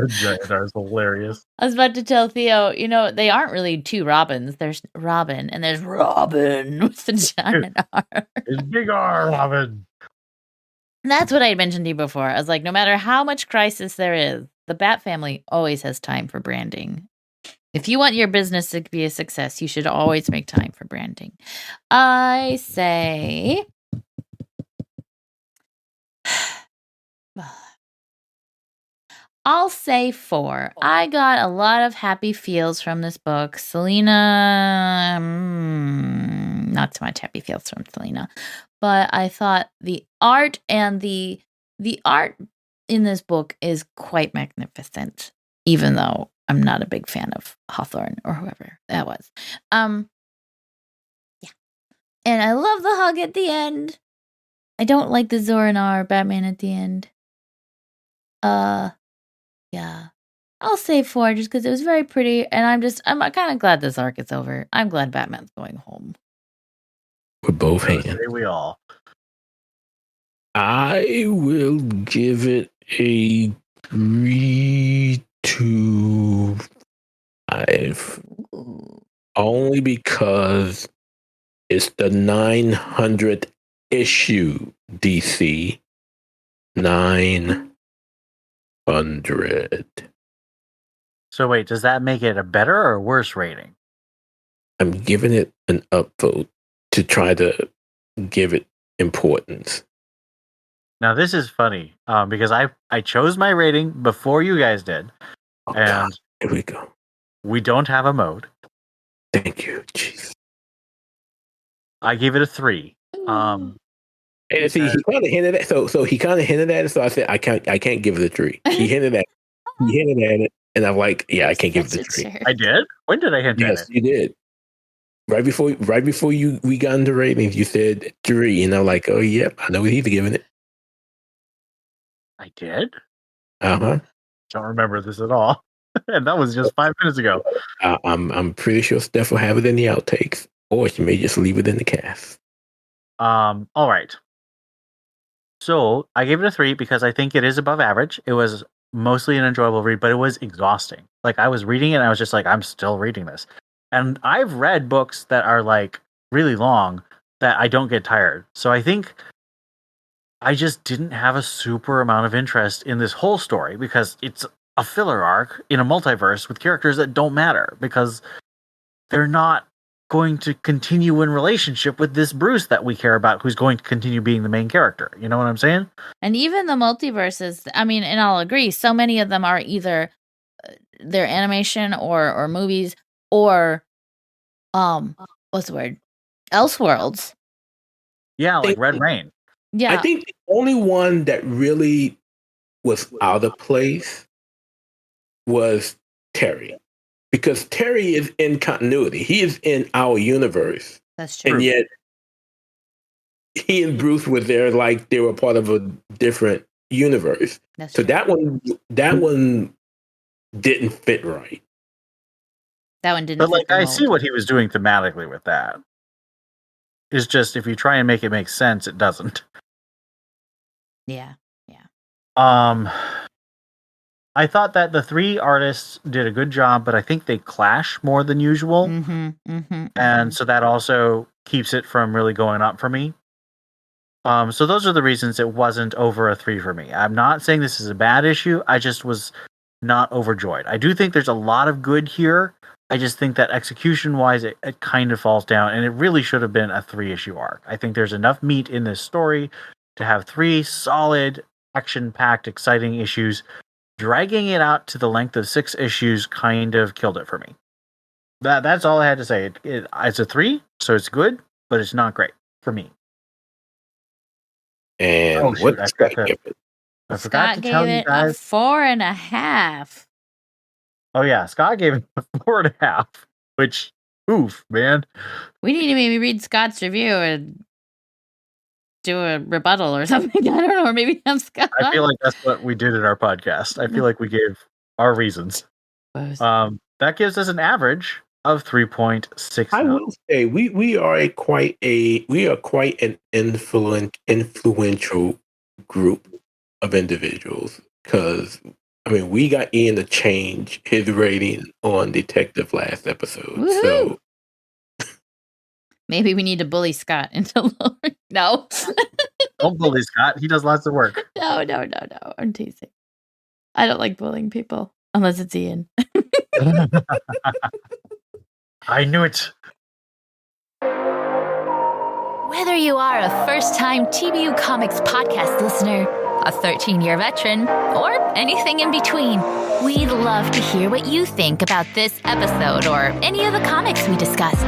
Giant R is hilarious. I was about to tell Theo, they aren't really two Robins. There's Robin and there's Robin with the giant R. It's big R, Robin. That's what I had mentioned to you before. I was like, no matter how much crisis there is, the Bat family always has time for branding. If you want your business to be a success, you should always make time for branding. I say... I'll say 4. I got a lot of happy feels from this book. Selena, not so much happy feels from Selena, but I thought the art and the art in this book is quite magnificent, even though I'm not a big fan of Hawthorne or whoever that was. Yeah. And I love the hug at the end. I don't like the Zora-Nar Batman at the end. Yeah, I'll say 4 just because it was very pretty, and I'm kind of glad this arc is over. I'm glad Batman's going home. With both hands. We all. I will give it a 3 to 5. Ooh. Only because it's the 900th issue, DC. 900. So wait, does that make it a better or worse rating? I'm giving it an upvote to try to give it importance. Now this is funny because I chose my rating before you guys did, and God. Here we go. We don't have a mode. Thank you, jeez. I gave it a 3. And see, he kind of hinted at so he kind of hinted at it. So I said I can't give it a 3. He hinted at it, and I'm like, yeah, I can't give it a 3. I did. When did I hint at it? Yes, you did. Right before we got into ratings, you said 3, and I'm like, oh yep, I know what he's giving it. I did. Don't remember this at all, and that was just 5 minutes ago. I'm pretty sure Steph will have it in the outtakes, or she may just leave it in the cast. All right. So I gave it a 3 because I think it is above average. It was mostly an enjoyable read, but it was exhausting. Like I was reading it and I was just like, I'm still reading this. And I've read books that are like really long that I don't get tired. So I think I just didn't have a super amount of interest in this whole story because it's a filler arc in a multiverse with characters that don't matter because they're not going to continue in relationship with this Bruce that we care about, who's going to continue being the main character. You know what I'm saying? And even the multiverses, I mean, and I'll agree, so many of them are either their animation or movies or what's the word? Elseworlds. Yeah, like Red Rain. Yeah. I think the only one that really was out of place was Terry. because Terry is in continuity. He is in our universe. That's true. And yet he and Bruce were there like they were part of a different universe. That's so true. that one didn't fit right. That one didn't But fit like, the I mold. see what he was doing thematically with that. It's just if you try and make it make sense, it doesn't. Yeah. I thought that the three artists did a good job, but I think they clash more than usual. And so that also keeps it from really going up for me. So those are the reasons it wasn't over a 3 for me. I'm not saying this is a bad issue. I just was not overjoyed. I do think there's a lot of good here. I just think that execution-wise, it kind of falls down, and it really should have been a 3-issue arc. I think there's enough meat in this story to have 3 solid, action-packed, exciting issues. Dragging it out to the length of 6 issues kind of killed it for me. That's all I had to say. It's a 3, so it's good, but it's not great for me. And shoot, what Scott give it? I forgot to Scott tell gave you it guys. a 4.5. Oh yeah, Scott gave it a 4.5, which, oof, man. We need to maybe read Scott's review and do a rebuttal or something. I don't know, or maybe have Scott. I feel like that's what we did in our podcast. I feel like we gave our reasons. That gives us an average of 3.6. I will say we are quite an influential group of individuals, because I mean we got Ian to change his rating on Detective last episode. Woo-hoo! So maybe we need to bully Scott into lowering. No. Don't bully Scott. He does lots of work. No. I'm teasing. I don't like bullying people unless it's Ian. I knew it. Whether you are a first-time TBU Comics podcast listener, a 13-year veteran, or anything in between, we'd love to hear what you think about this episode or any of the comics we discussed.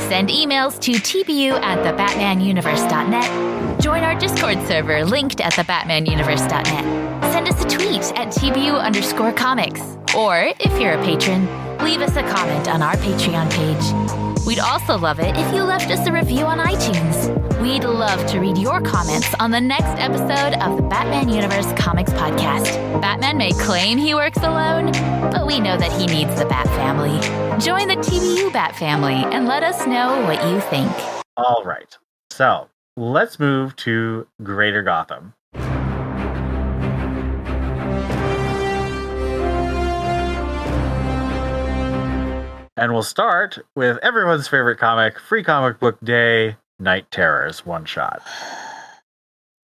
Send emails to tbu@thebatmanuniverse.net. Join our Discord server linked at thebatmanuniverse.net. Send us a tweet at TBU_comics. Or, if you're a patron, leave us a comment on our Patreon page. We'd also love it if you left us a review on iTunes. We'd love to read your comments on the next episode of the Batman Universe Comics Podcast. Batman may claim he works alone, but we know that he needs the Bat Family. Join the TBU Bat Family and let us know what you think. All right. So, let's move to Greater Gotham. And we'll start with everyone's favorite comic, Free Comic Book Day, Night Terrors one shot.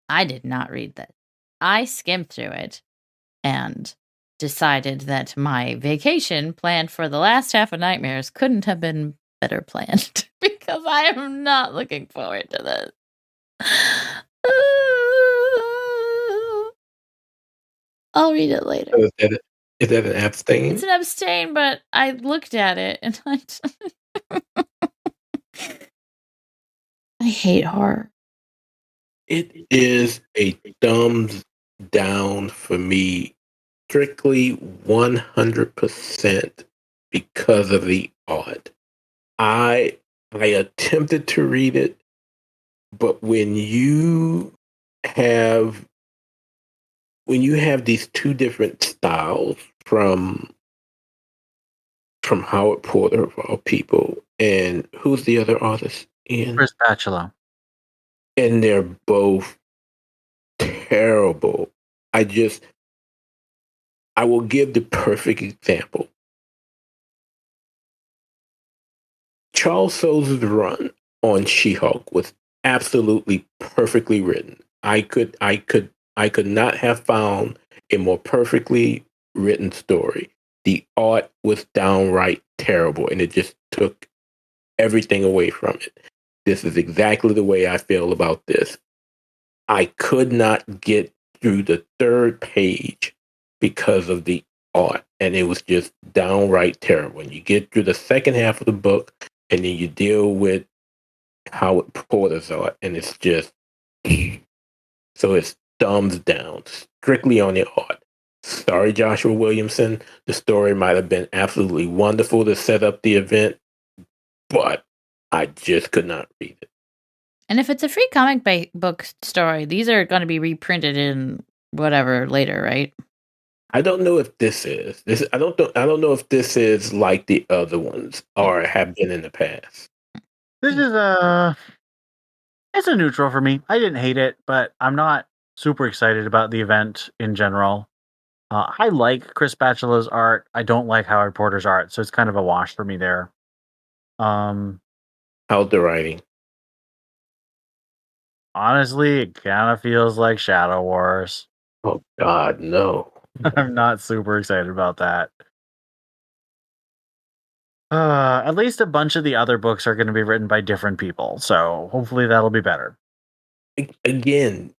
I did not read that. I skimmed through it and decided that my vacation planned for the last half of Nightmares couldn't have been better planned because I am not looking forward to this. I'll read it later. Is that an abstain? It's an abstain, but I looked at it and I hate horror. It is a thumbs down for me, strictly 100% because of the art. I attempted to read it, but when you have these two different styles from Howard Porter of all people, and who's the other artist? Ian? Chris Bachelot. And they're both terrible. I will give the perfect example. Charles Soule's run on She-Hulk was absolutely perfectly written. I could not have found a more perfectly written story. The art was downright terrible, and it just took everything away from it. This is exactly the way I feel about this. I could not get through the third page because of the art, and it was just downright terrible. When you get through the second half of the book, and then you deal with Howard Porter's art, and it's just so it's thumbs down, strictly on the art. Sorry, Joshua Williamson. The story might have been absolutely wonderful to set up the event, but I just could not read it. And if it's a free comic book story, these are going to be reprinted in whatever later, right? I don't know if this is this. I don't know if this is like the other ones or have been in the past. This is it's a neutral for me. I didn't hate it, but I'm not super excited about the event in general. I like Chris Bachala's art. I don't like Howard Porter's art, so it's kind of a wash for me there. Um, How's the writing? Honestly, it kind of feels like Shadow Wars. Oh God, no. I'm not super excited about that. At least a bunch of the other books are going to be written by different people, so hopefully that'll be better. Again,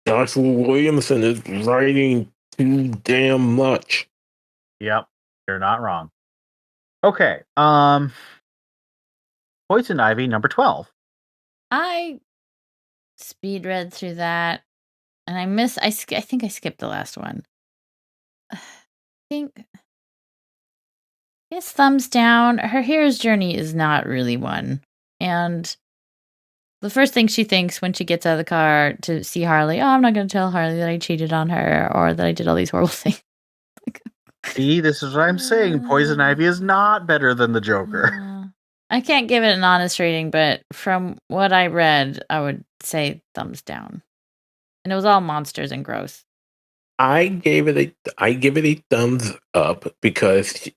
Joshua Williamson is writing too damn much. Yep, you're not wrong. Okay, Poison Ivy number 12. I speed read through that, and I think I skipped the last one. I think it's thumbs down. Her hero's journey is not really one, and the first thing she thinks when she gets out of the car to see Harley, oh, I'm not going to tell Harley that I cheated on her or that I did all these horrible things. See, this is what I'm saying. Poison Ivy is not better than the Joker. I can't give it an honest rating, but from what I read, I would say thumbs down. And it was all monsters and gross. I give it a thumbs up because she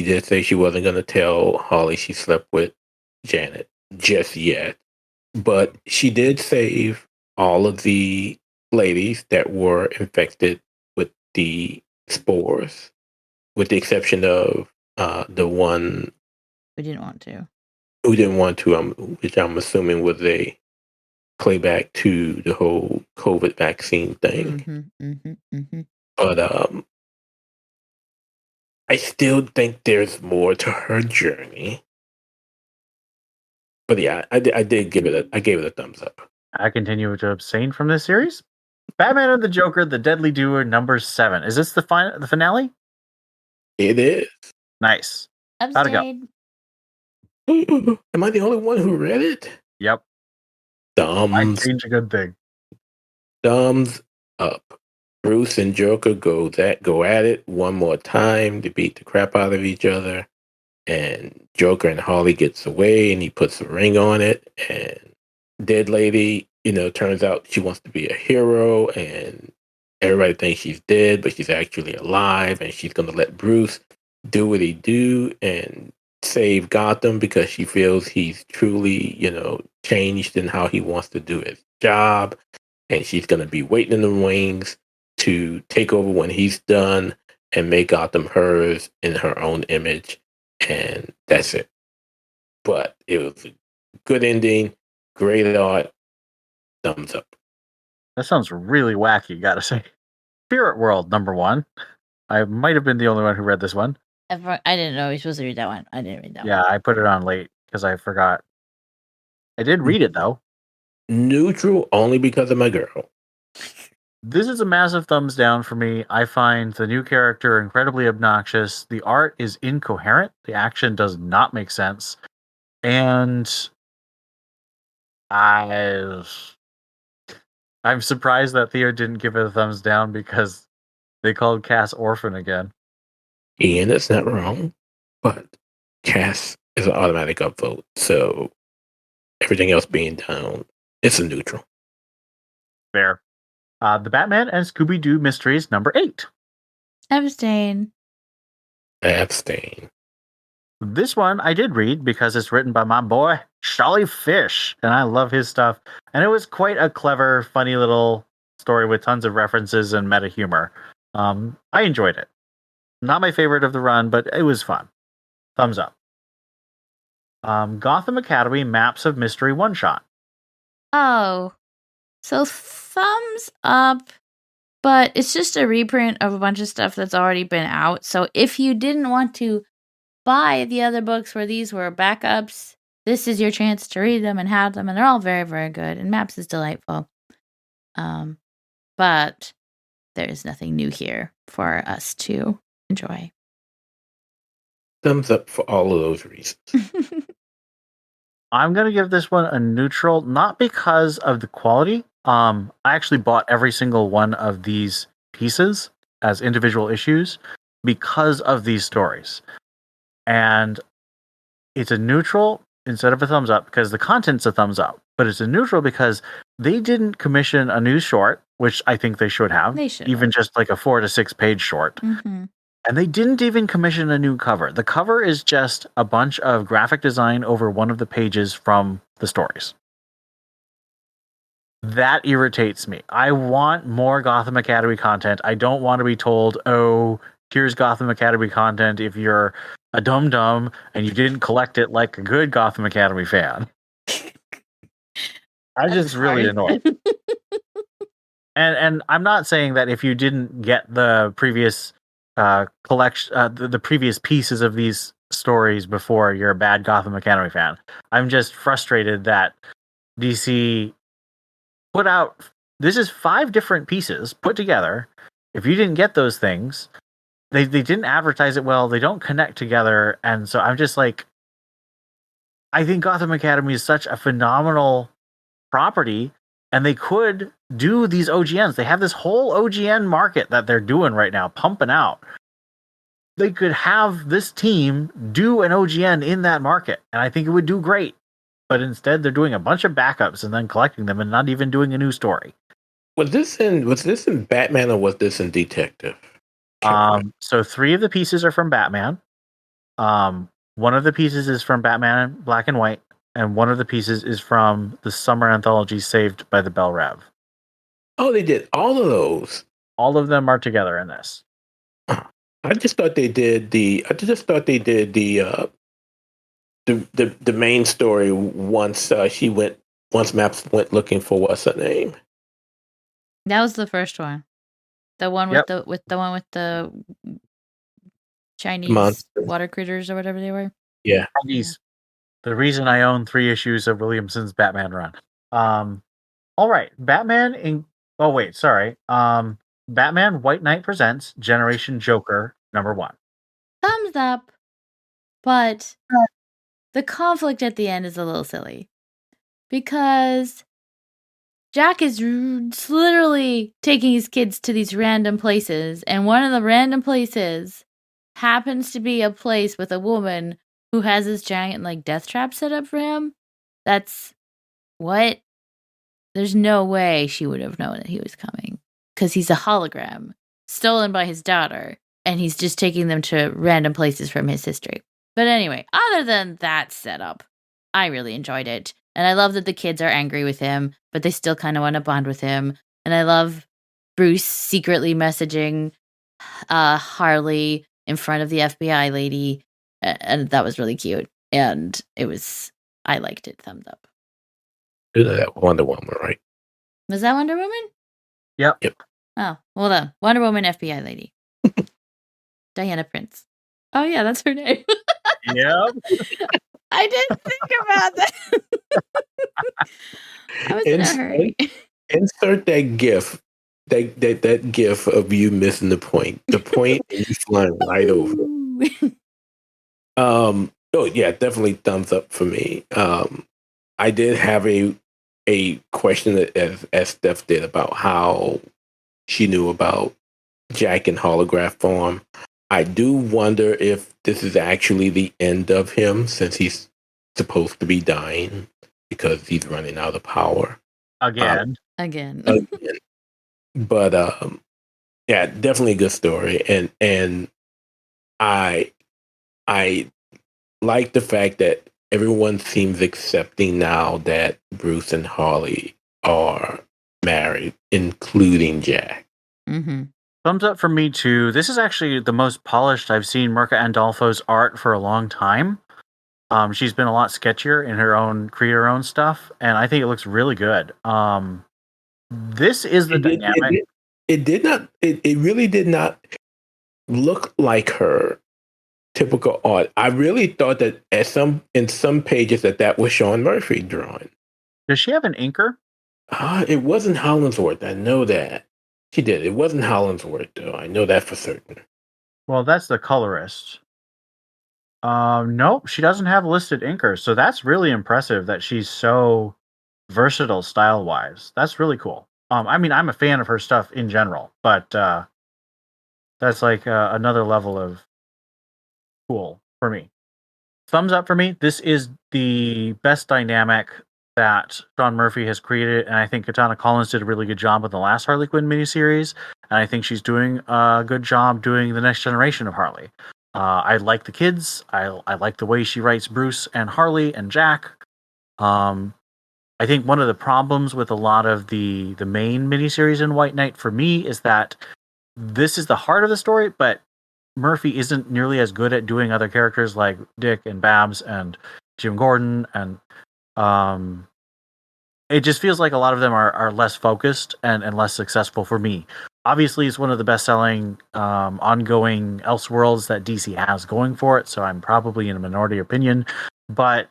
did say she wasn't going to tell Holly she slept with Janet just yet, but she did save all of the ladies that were infected with the spores, with the exception of the one We didn't want to. who didn't want to, which I'm assuming was a playback to the whole COVID vaccine thing. But I still think there's more to her journey. But yeah, I gave it a thumbs up. I continue to abstain from this series. Batman and the Joker, The Deadly Duo, number 7. Is this the finale? It is. Nice. How'd it go? Am I the only one who read it? Yep. I change a good thing. Thumbs up. Bruce and Joker go at it one more time to beat the crap out of each other. And Joker and Harley gets away and he puts a ring on it. And Dead Lady, turns out she wants to be a hero and everybody thinks she's dead, but she's actually alive. And she's going to let Bruce do what he do and save Gotham because she feels he's truly, changed in how he wants to do his job. And she's going to be waiting in the wings to take over when he's done and make Gotham hers in her own image. And that's it. But it was a good ending, great art, thumbs up. That sounds really wacky, gotta say. Spirit World, number 1. I might have been the only one who read this one. I didn't know we were supposed to read that one. I didn't read that one. Yeah, I put it on late because I forgot. I did read it, though. Neutral only because of my girl. This is a massive thumbs down for me. I find the new character incredibly obnoxious. The art is incoherent. The action does not make sense. And I'm surprised that Theo didn't give it a thumbs down because they called Cass orphan again. Ian, that's not wrong. But Cass is an automatic upvote. So everything else being down, it's a neutral. Fair. The Batman and Scooby-Doo Mysteries, number 8. Abstain. This one I did read because it's written by my boy, Charlie Fish, and I love his stuff. And it was quite a clever, funny little story with tons of references and meta humor. I enjoyed it. Not my favorite of the run, but it was fun. Thumbs up. Gotham Academy Maps of Mystery one-shot. Oh, so thumbs up, but it's just a reprint of a bunch of stuff that's already been out. So if you didn't want to buy the other books where these were backups, this is your chance to read them and have them, and they're all very, very good. And Maps is delightful. But there's nothing new here for us to enjoy. Thumbs up for all of those reasons. I'm going to give this one a neutral, not because of the quality. I actually bought every single one of these pieces as individual issues because of these stories. And it's a neutral instead of a thumbs up because the content's a thumbs up. But it's a neutral because they didn't commission a new short, which I think they should have. They should even have. just like a 4 to 6 page short. Mm-hmm. And they didn't even commission a new cover. The cover is just a bunch of graphic design over one of the pages from the stories. That irritates me. I want more Gotham Academy content. I don't want to be told, oh, here's Gotham Academy content if you're a dum-dum and you didn't collect it like a good Gotham Academy fan. I'm just really annoyed. And I'm not saying that if you didn't get the previous collection, the previous pieces of these stories before, you're a bad Gotham Academy fan. I'm just frustrated that DC put out, this is 5 different pieces put together. If you didn't get those things, they didn't advertise it well, they don't connect together, and so I'm just like, I think Gotham Academy is such a phenomenal property, and they could do these OGNs. They have this whole OGN market that they're doing right now, pumping out. They could have this team do an OGN in that market, and I think it would do great. But instead, they're doing a bunch of backups and then collecting them and not even doing a new story. Was this in Batman or was this in Detective? So 3 of the pieces are from Batman. One of the pieces is from Batman Black and White, and one of the pieces is from the summer anthology Saved by the Bell Rev. Oh, they did all of those. All of them are together in this. I just thought they did the main story once once Maps went looking for what's her name. That was the first one. The one with the Chinese Monsters. water critters or whatever they were. Yeah. The reason I own 3 issues of Williamson's Batman run. All right, Batman White Knight Presents Generation Joker #1. Thumbs up, but the conflict at the end is a little silly because Jack is literally taking his kids to these random places, and one of the random places happens to be a place with a woman who has this giant like death trap set up for him. That's what? There's no way she would have known that he was coming because he's a hologram stolen by his daughter, and he's just taking them to random places from his history. But anyway, other than that setup, I really enjoyed it. And I love that the kids are angry with him, but they still kind of want to bond with him. And I love Bruce secretly messaging Harley in front of the FBI lady. And that was really cute. And I liked it. Thumbs up. That Wonder Woman, right? Was that Wonder Woman? Yep. Oh, well done. Wonder Woman FBI lady. Diana Prince. Oh, yeah, that's her name. Yep. I didn't think about that. I was in a hurry. Insert that GIF. That GIF of you missing the point. The point and you flying right over. Oh yeah, definitely thumbs up for me. I did have a question as Steph did about how she knew about Jack in holograph form. I do wonder if this is actually the end of him, since he's supposed to be dying because he's running out of power. Again. But yeah, definitely a good story, and I like the fact that everyone seems accepting now that Bruce and Harley are married, including Jack. Mm-hmm. Thumbs up for me too. This is actually the most polished I've seen Mirka Andolfo's art for a long time. She's been a lot sketchier in her own stuff, and I think it looks really good. This is the dynamic. It really did not look like her typical art. I really thought that in some pages that was Sean Murphy drawing. Does she have an inker? It wasn't Hollingsworth. I know that. She did. It wasn't Hollingsworth, though. I know that for certain. Well, that's the colorist. Nope, she doesn't have listed inker, so that's really impressive that she's so versatile style-wise. That's really cool. I mean, I'm a fan of her stuff in general, but that's like another level of cool for me. Thumbs up for me. This is the best dynamic that Sean Murphy has created, and I think Katana Collins did a really good job with the last Harley Quinn miniseries, and I think she's doing a good job doing the next generation of Harley. I like the kids. I like the way she writes Bruce and Harley and Jack. I think one of the problems with a lot of the main miniseries in White Knight for me is that this is the heart of the story, but Murphy isn't nearly as good at doing other characters like Dick and Babs and Jim Gordon, and it just feels like a lot of them are less focused and less successful for me. Obviously, it's one of the best-selling ongoing Elseworlds that DC has going for it, so I'm probably in a minority opinion, but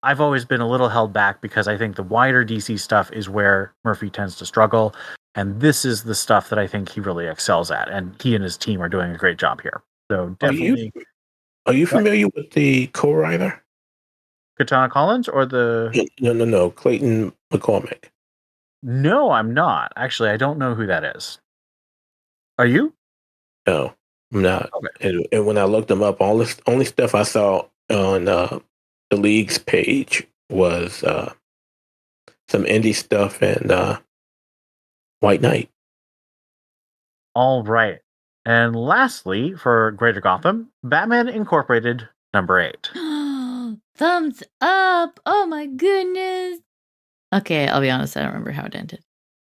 I've always been a little held back because I think the wider DC stuff is where Murphy tends to struggle, and this is the stuff that I think he really excels at, and he and his team are doing a great job here. So definitely. Are you familiar with the co-writer? Katana Collins or the... No, Clayton McCormick. No, I'm not. Actually, I don't know who that is. Are you? No, I'm not. Okay. And when I looked them up, only stuff I saw on the League's page was some indie stuff and White Knight. All right. And lastly, for Greater Gotham, Batman Incorporated #8. Thumbs up! Oh my goodness! Okay, I'll be honest, I don't remember how it ended.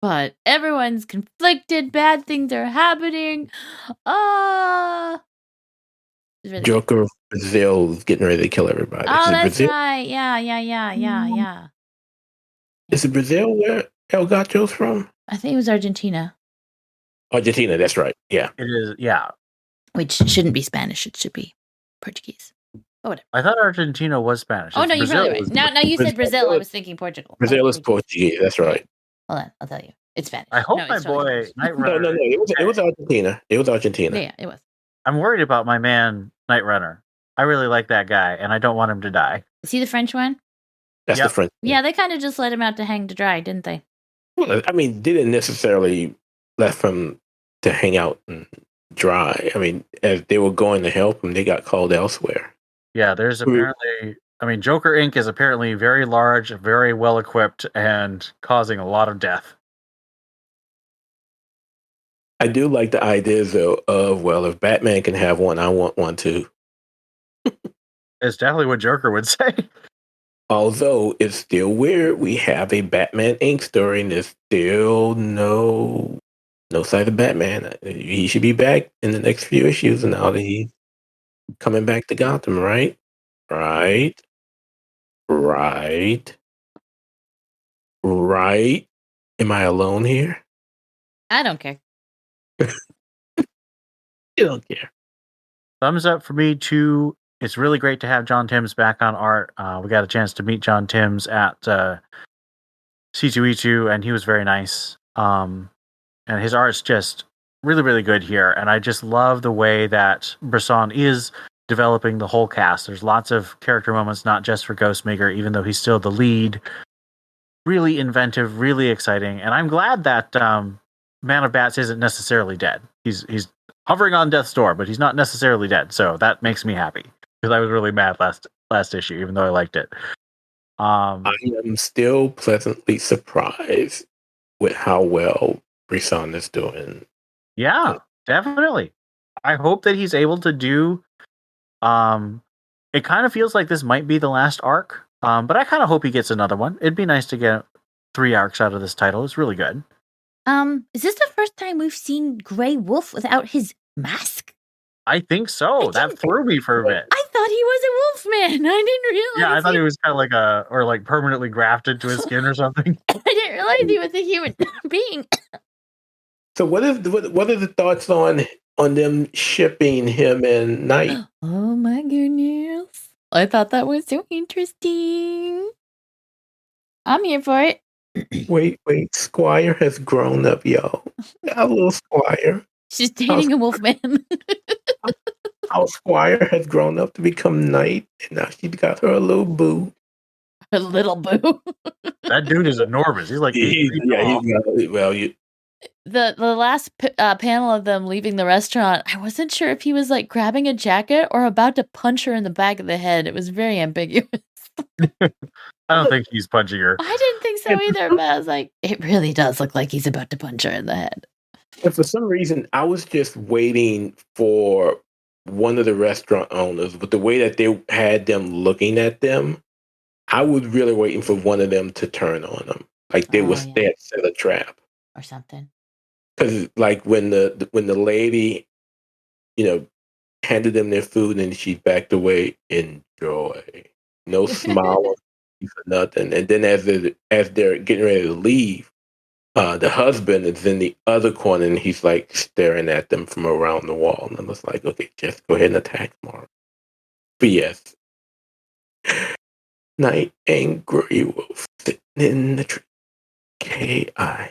But everyone's conflicted, bad things are happening. Really Joker of Brazil is getting ready to kill everybody. Oh, that's right. Yeah. Is it Brazil where El Gacho's from? I think it was Argentina. Argentina, that's right. Yeah. It is, yeah. Which shouldn't be Spanish, it should be Portuguese. Oh, whatever. I thought Argentina was Spanish. Oh, no, you're probably right. Now you said Brazil, I was thinking Portugal. Brazil is Portuguese, that's right. Hold on, I'll tell you. It's Spanish. I hope my boy Night Runner... No, it was Argentina. It was Argentina. Yeah, it was. I'm worried about my man, Night Runner. I really like that guy, and I don't want him to die. Is he the French one? That's the French one. Yeah, they kind of just let him out to hang to dry, didn't they? Well, I mean, they didn't necessarily let him to hang out and dry. I mean, as they were going to help him, they got called elsewhere. Yeah, there's apparently... I mean, Joker Inc. is apparently very large, very well-equipped, and causing a lot of death. I do like the ideas, though, of, well, if Batman can have one, I want one too. It's definitely what Joker would say. Although it's still weird, we have a Batman Inc. story, and there's still no sight of Batman. He should be back in the next few issues, and now that he's coming back to Gotham, right? Right. Am I alone here? I don't care. You don't care. Thumbs up for me too. It's really great to have John Timms back on art. We got a chance to meet John Timms at C2E2, and he was very nice. And his art's just really, really good here. And I just love the way that Bresson is developing the whole cast. There's lots of character moments, not just for Ghostmaker, even though he's still the lead. Really inventive, really exciting. And I'm glad that Man of Bats isn't necessarily dead. He's hovering on death's door, but he's not necessarily dead. So that makes me happy, because I was really mad last issue, even though I liked it. I am still pleasantly surprised with how well Bresson is doing. Yeah, definitely. I hope that he's able to do... it kind of feels like this might be the last arc, but I kind of hope he gets another one. It'd be nice to get 3 arcs out of this title. It's really good. Is this the first time we've seen Grey Wolf without his mask? I think so. That threw me for a bit. I thought he was a wolf man. I didn't realize. Yeah, I thought he was kind of like permanently grafted to his skin or something. I didn't realize he was a human being. So what are the thoughts on them shipping him and Knight? Oh my goodness. I thought that was so interesting. I'm here for it. Wait. Squire has grown up, y'all. Our little Squire. She's dating a wolf man. Our Squire has grown up to become knight, and now she's got her little boo. A little boo. That dude is enormous. He's like 8 feet tall. The last panel of them leaving the restaurant, I wasn't sure if he was like grabbing a jacket or about to punch her in the back of the head. It was very ambiguous. I don't think he's punching her. I didn't think so either, but I was like, it really does look like he's about to punch her in the head. And for some reason, I was just waiting for one of the restaurant owners, but the way that they had them looking at them, I was really waiting for one of them to turn on them, like they had set a trap or something. Because like when the lady, handed them their food and she backed away, enjoy, no smile for nothing, and then as they're getting ready to leave. The husband is in the other corner and he's like staring at them from around the wall. And I was like, okay, just go ahead and attack Mark. But yes, Night Angry Wolf sitting in the tree. KISSING.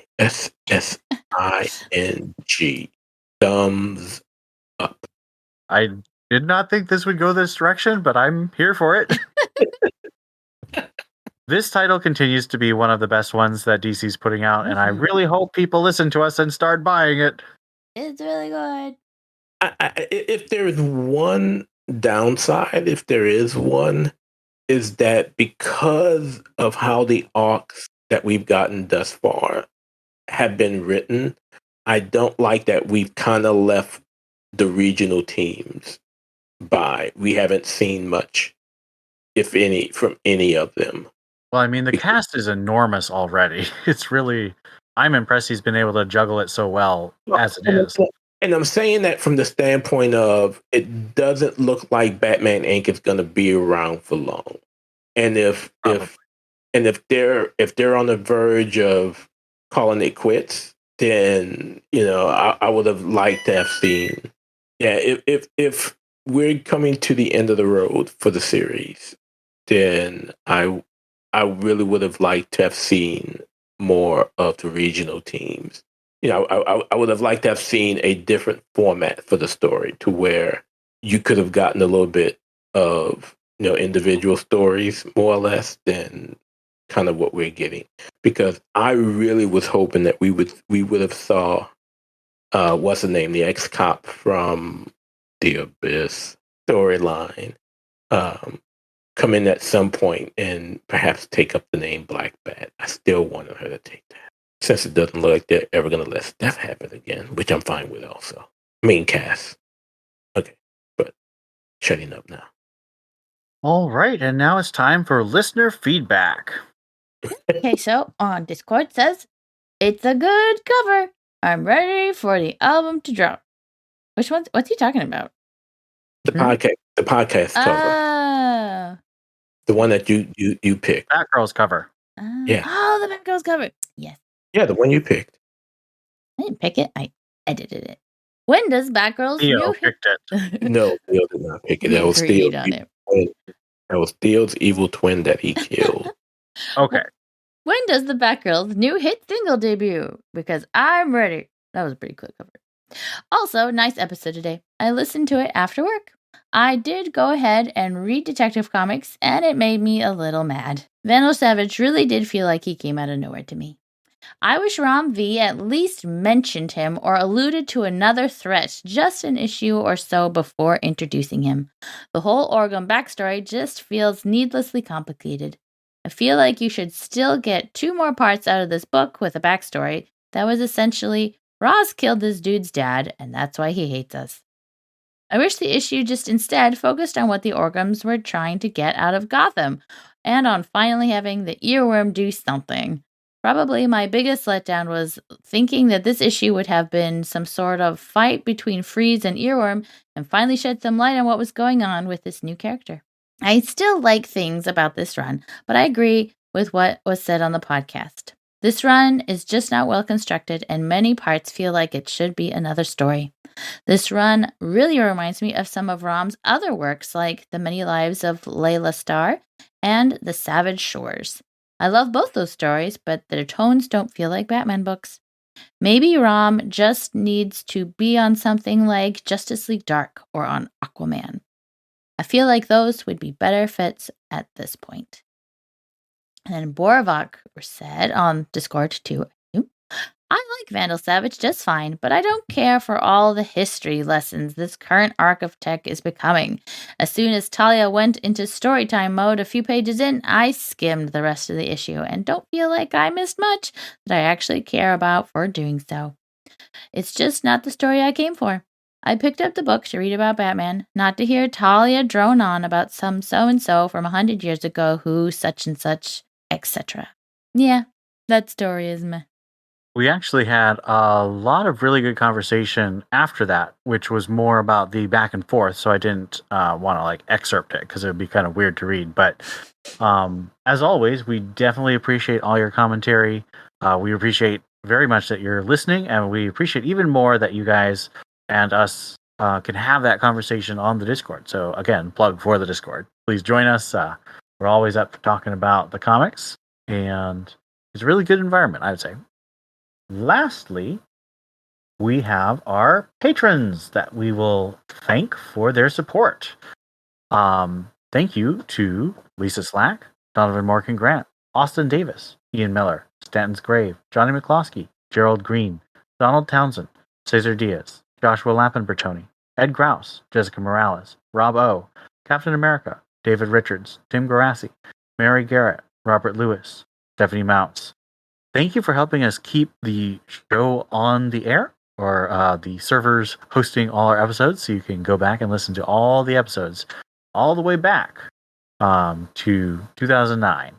Thumbs up. I did not think this would go this direction, but I'm here for it. This title continues to be one of the best ones that DC's putting out, and I really hope people listen to us and start buying it. It's really good. If there is one downside, if there is one, is that because of how the arcs that we've gotten thus far have been written, I don't like that we've kind of left the regional teams by. We haven't seen much, if any, from any of them. Well, I mean, the cast is enormous already. It's really, I'm impressed he's been able to juggle it so well as it is. And I'm saying that from the standpoint of it doesn't look like Batman Inc. is going to be around for long. And if they're on the verge of calling it quits, then I would have liked to have seen. Yeah, if we're coming to the end of the road for the series, then I really would have liked to have seen more of the regional teams. I would have liked to have seen a different format for the story to where you could have gotten a little bit of individual stories more or less than kind of what we're getting. Because I really was hoping that we would have saw what's the name, the ex-cop from The Abyss storyline come in at some point and perhaps take up the name Black Bat. I still wanted her to take that. Since it doesn't look like they're ever going to let Steph have it again, which I'm fine with also. Main cast. Okay, but shutting up now. All right, and now it's time for listener feedback. Okay, so on Discord says, it's a good cover. I'm ready for the album to drop. Which one's, what's he talking about? The podcast cover. The one that you picked. Batgirl's cover. Yeah. Oh, the Batgirl's cover. Yes. Yeah, the one you picked. I didn't pick it. I edited it. When does Batgirl's Theo picked it. No, Theo did not pick it. That was Theo's evil twin that he killed. Okay. When does the Batgirl's new hit single debut? Because I'm ready. That was a pretty quick cover. Also, nice episode today. I listened to it after work. I did go ahead and read Detective Comics, and it made me a little mad. Vandal Savage really did feel like he came out of nowhere to me. I wish Ram V at least mentioned him or alluded to another threat just an issue or so before introducing him. The whole Orgum backstory just feels needlessly complicated. I feel like you should still get 2 more parts out of this book with a backstory that was essentially, Roz killed this dude's dad, and that's why he hates us. I wish the issue just instead focused on what the Orgums were trying to get out of Gotham, and on finally having the earworm do something. Probably my biggest letdown was thinking that this issue would have been some sort of fight between Freeze and Earworm and finally shed some light on what was going on with this new character. I still like things about this run, but I agree with what was said on the podcast. This run is just not well constructed, and many parts feel like it should be another story. This run really reminds me of some of Ram's other works, like The Many Lives of Layla Starr and The Savage Shores. I love both those stories, but their tones don't feel like Batman books. Maybe Rom just needs to be on something like Justice League Dark or on Aquaman. I feel like those would be better fits at this point. And then Boravok said on Discord too, I like Vandal Savage just fine, but I don't care for all the history lessons this current arc of tech is becoming. As soon as Talia went into storytime mode a few pages in, I skimmed the rest of the issue and don't feel like I missed much that I actually care about for doing so. It's just not the story I came for. I picked up the book to read about Batman, not to hear Talia drone on about some so-and-so from 100 years ago who such and such, etc. Yeah, that story is meh. We actually had a lot of really good conversation after that, which was more about the back and forth. So I didn't want to like excerpt it because it would be kind of weird to read. But as always, we definitely appreciate all your commentary. We appreciate very much that you're listening, and we appreciate even more that you guys and us can have that conversation on the Discord. So again, plug for the Discord. Please join us. We're always up for talking about the comics, and it's a really good environment, I would say. Lastly, we have our patrons that we will thank for their support. Thank you to Lisa Slack, Donovan Morgan Grant, Austin Davis, Ian Miller, Stanton's Grave, Johnny McCloskey, Gerald Green, Donald Townsend, Cesar Diaz, Joshua Lappenbertoni, Ed Grouse, Jessica Morales, Rob O, Captain America, David Richards, Tim Garassi, Mary Garrett, Robert Lewis, Stephanie Mounts. Thank you for helping us keep the show on the air, or the servers hosting all our episodes, so you can go back and listen to all the episodes all the way back to 2009.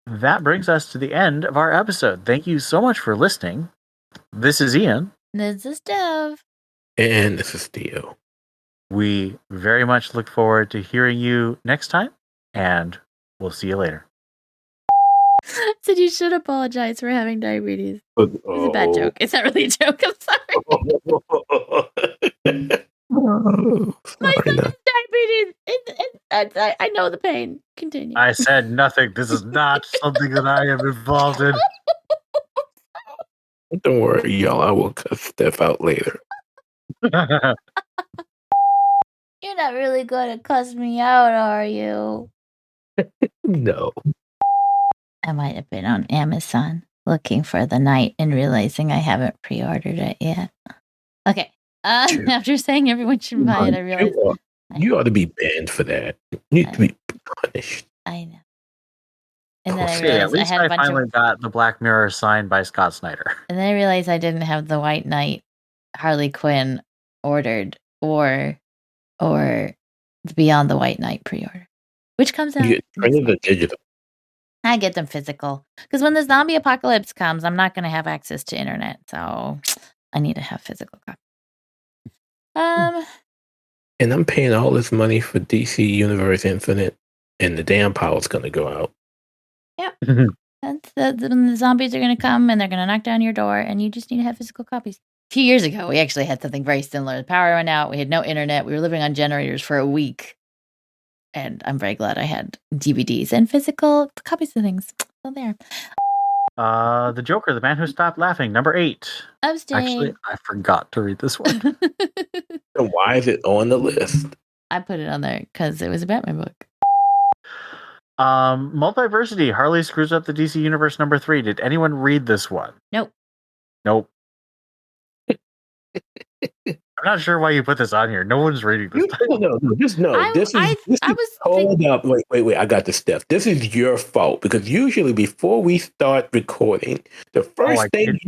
That brings us to the end of our episode. Thank you so much for listening. This is Ian. This is Dev. And this is Theo. We very much look forward to hearing you next time, and we'll see you later. Said you should apologize for having diabetes. It's a bad joke. It's not really a joke. I'm sorry. My son has diabetes. I know the pain. Continue. I said nothing. This is not something that I am involved in. Don't worry, y'all. I will cut Steph out later. You're not really going to cuss me out, are you? No. I might have been on Amazon looking for the night and realizing I haven't pre-ordered it yet. Okay. After saying everyone should buy it, I realized you ought to be banned for that. You need to be punished. I know. And then I at realized least I finally got the Black Mirror signed by Scott Snyder. And then I realized I didn't have the White Knight Harley Quinn ordered, or the Beyond the White Knight pre-order, which comes out. You get printed or digital? I get them physical because when the zombie apocalypse comes, I'm not going to have access to internet, so I need to have physical copy. And I'm paying all this money for DC Universe Infinite, and the damn power's going to go out. Yep. When the zombies are going to come and they're going to knock down your door, and you just need to have physical copies. A few years ago, we actually had something very similar. The power went out. We had no internet. We were living on generators for a week. And I'm very glad I had DVDs and physical copies of things. So there. The Joker, the Man Who Stopped Laughing, number 8. Abstain. Actually, I forgot to read this one. So why is it on the list? I put it on there because it was a Batman book. Multiversity, Harley Screws Up the DC Universe, number 3. Did anyone read this one? Nope. I'm not sure why you put this on here. No one's reading this. No. Just know. Hold up. Wait. I got this, Steph. This is your fault because usually before we start recording, the first thing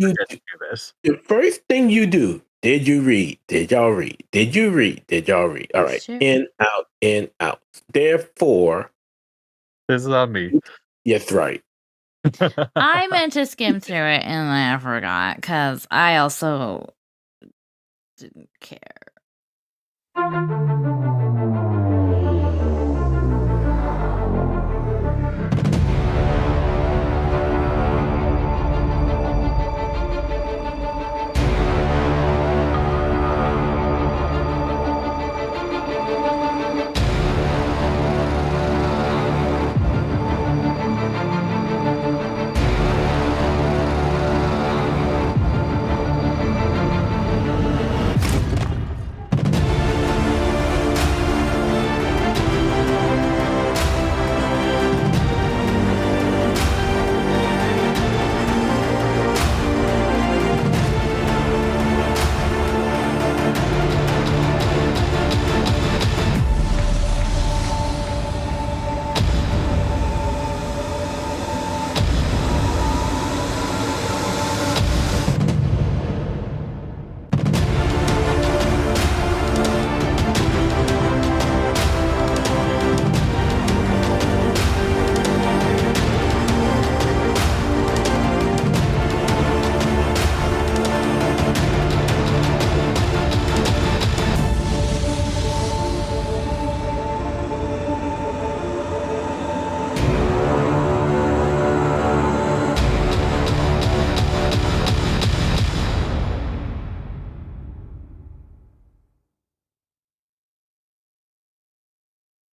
you do, did you read? Did y'all read? Did you read? Did y'all read? All right. Sure. In, out. Therefore, this is on me. Yes, right. I meant to skim through it and I forgot because I also didn't care.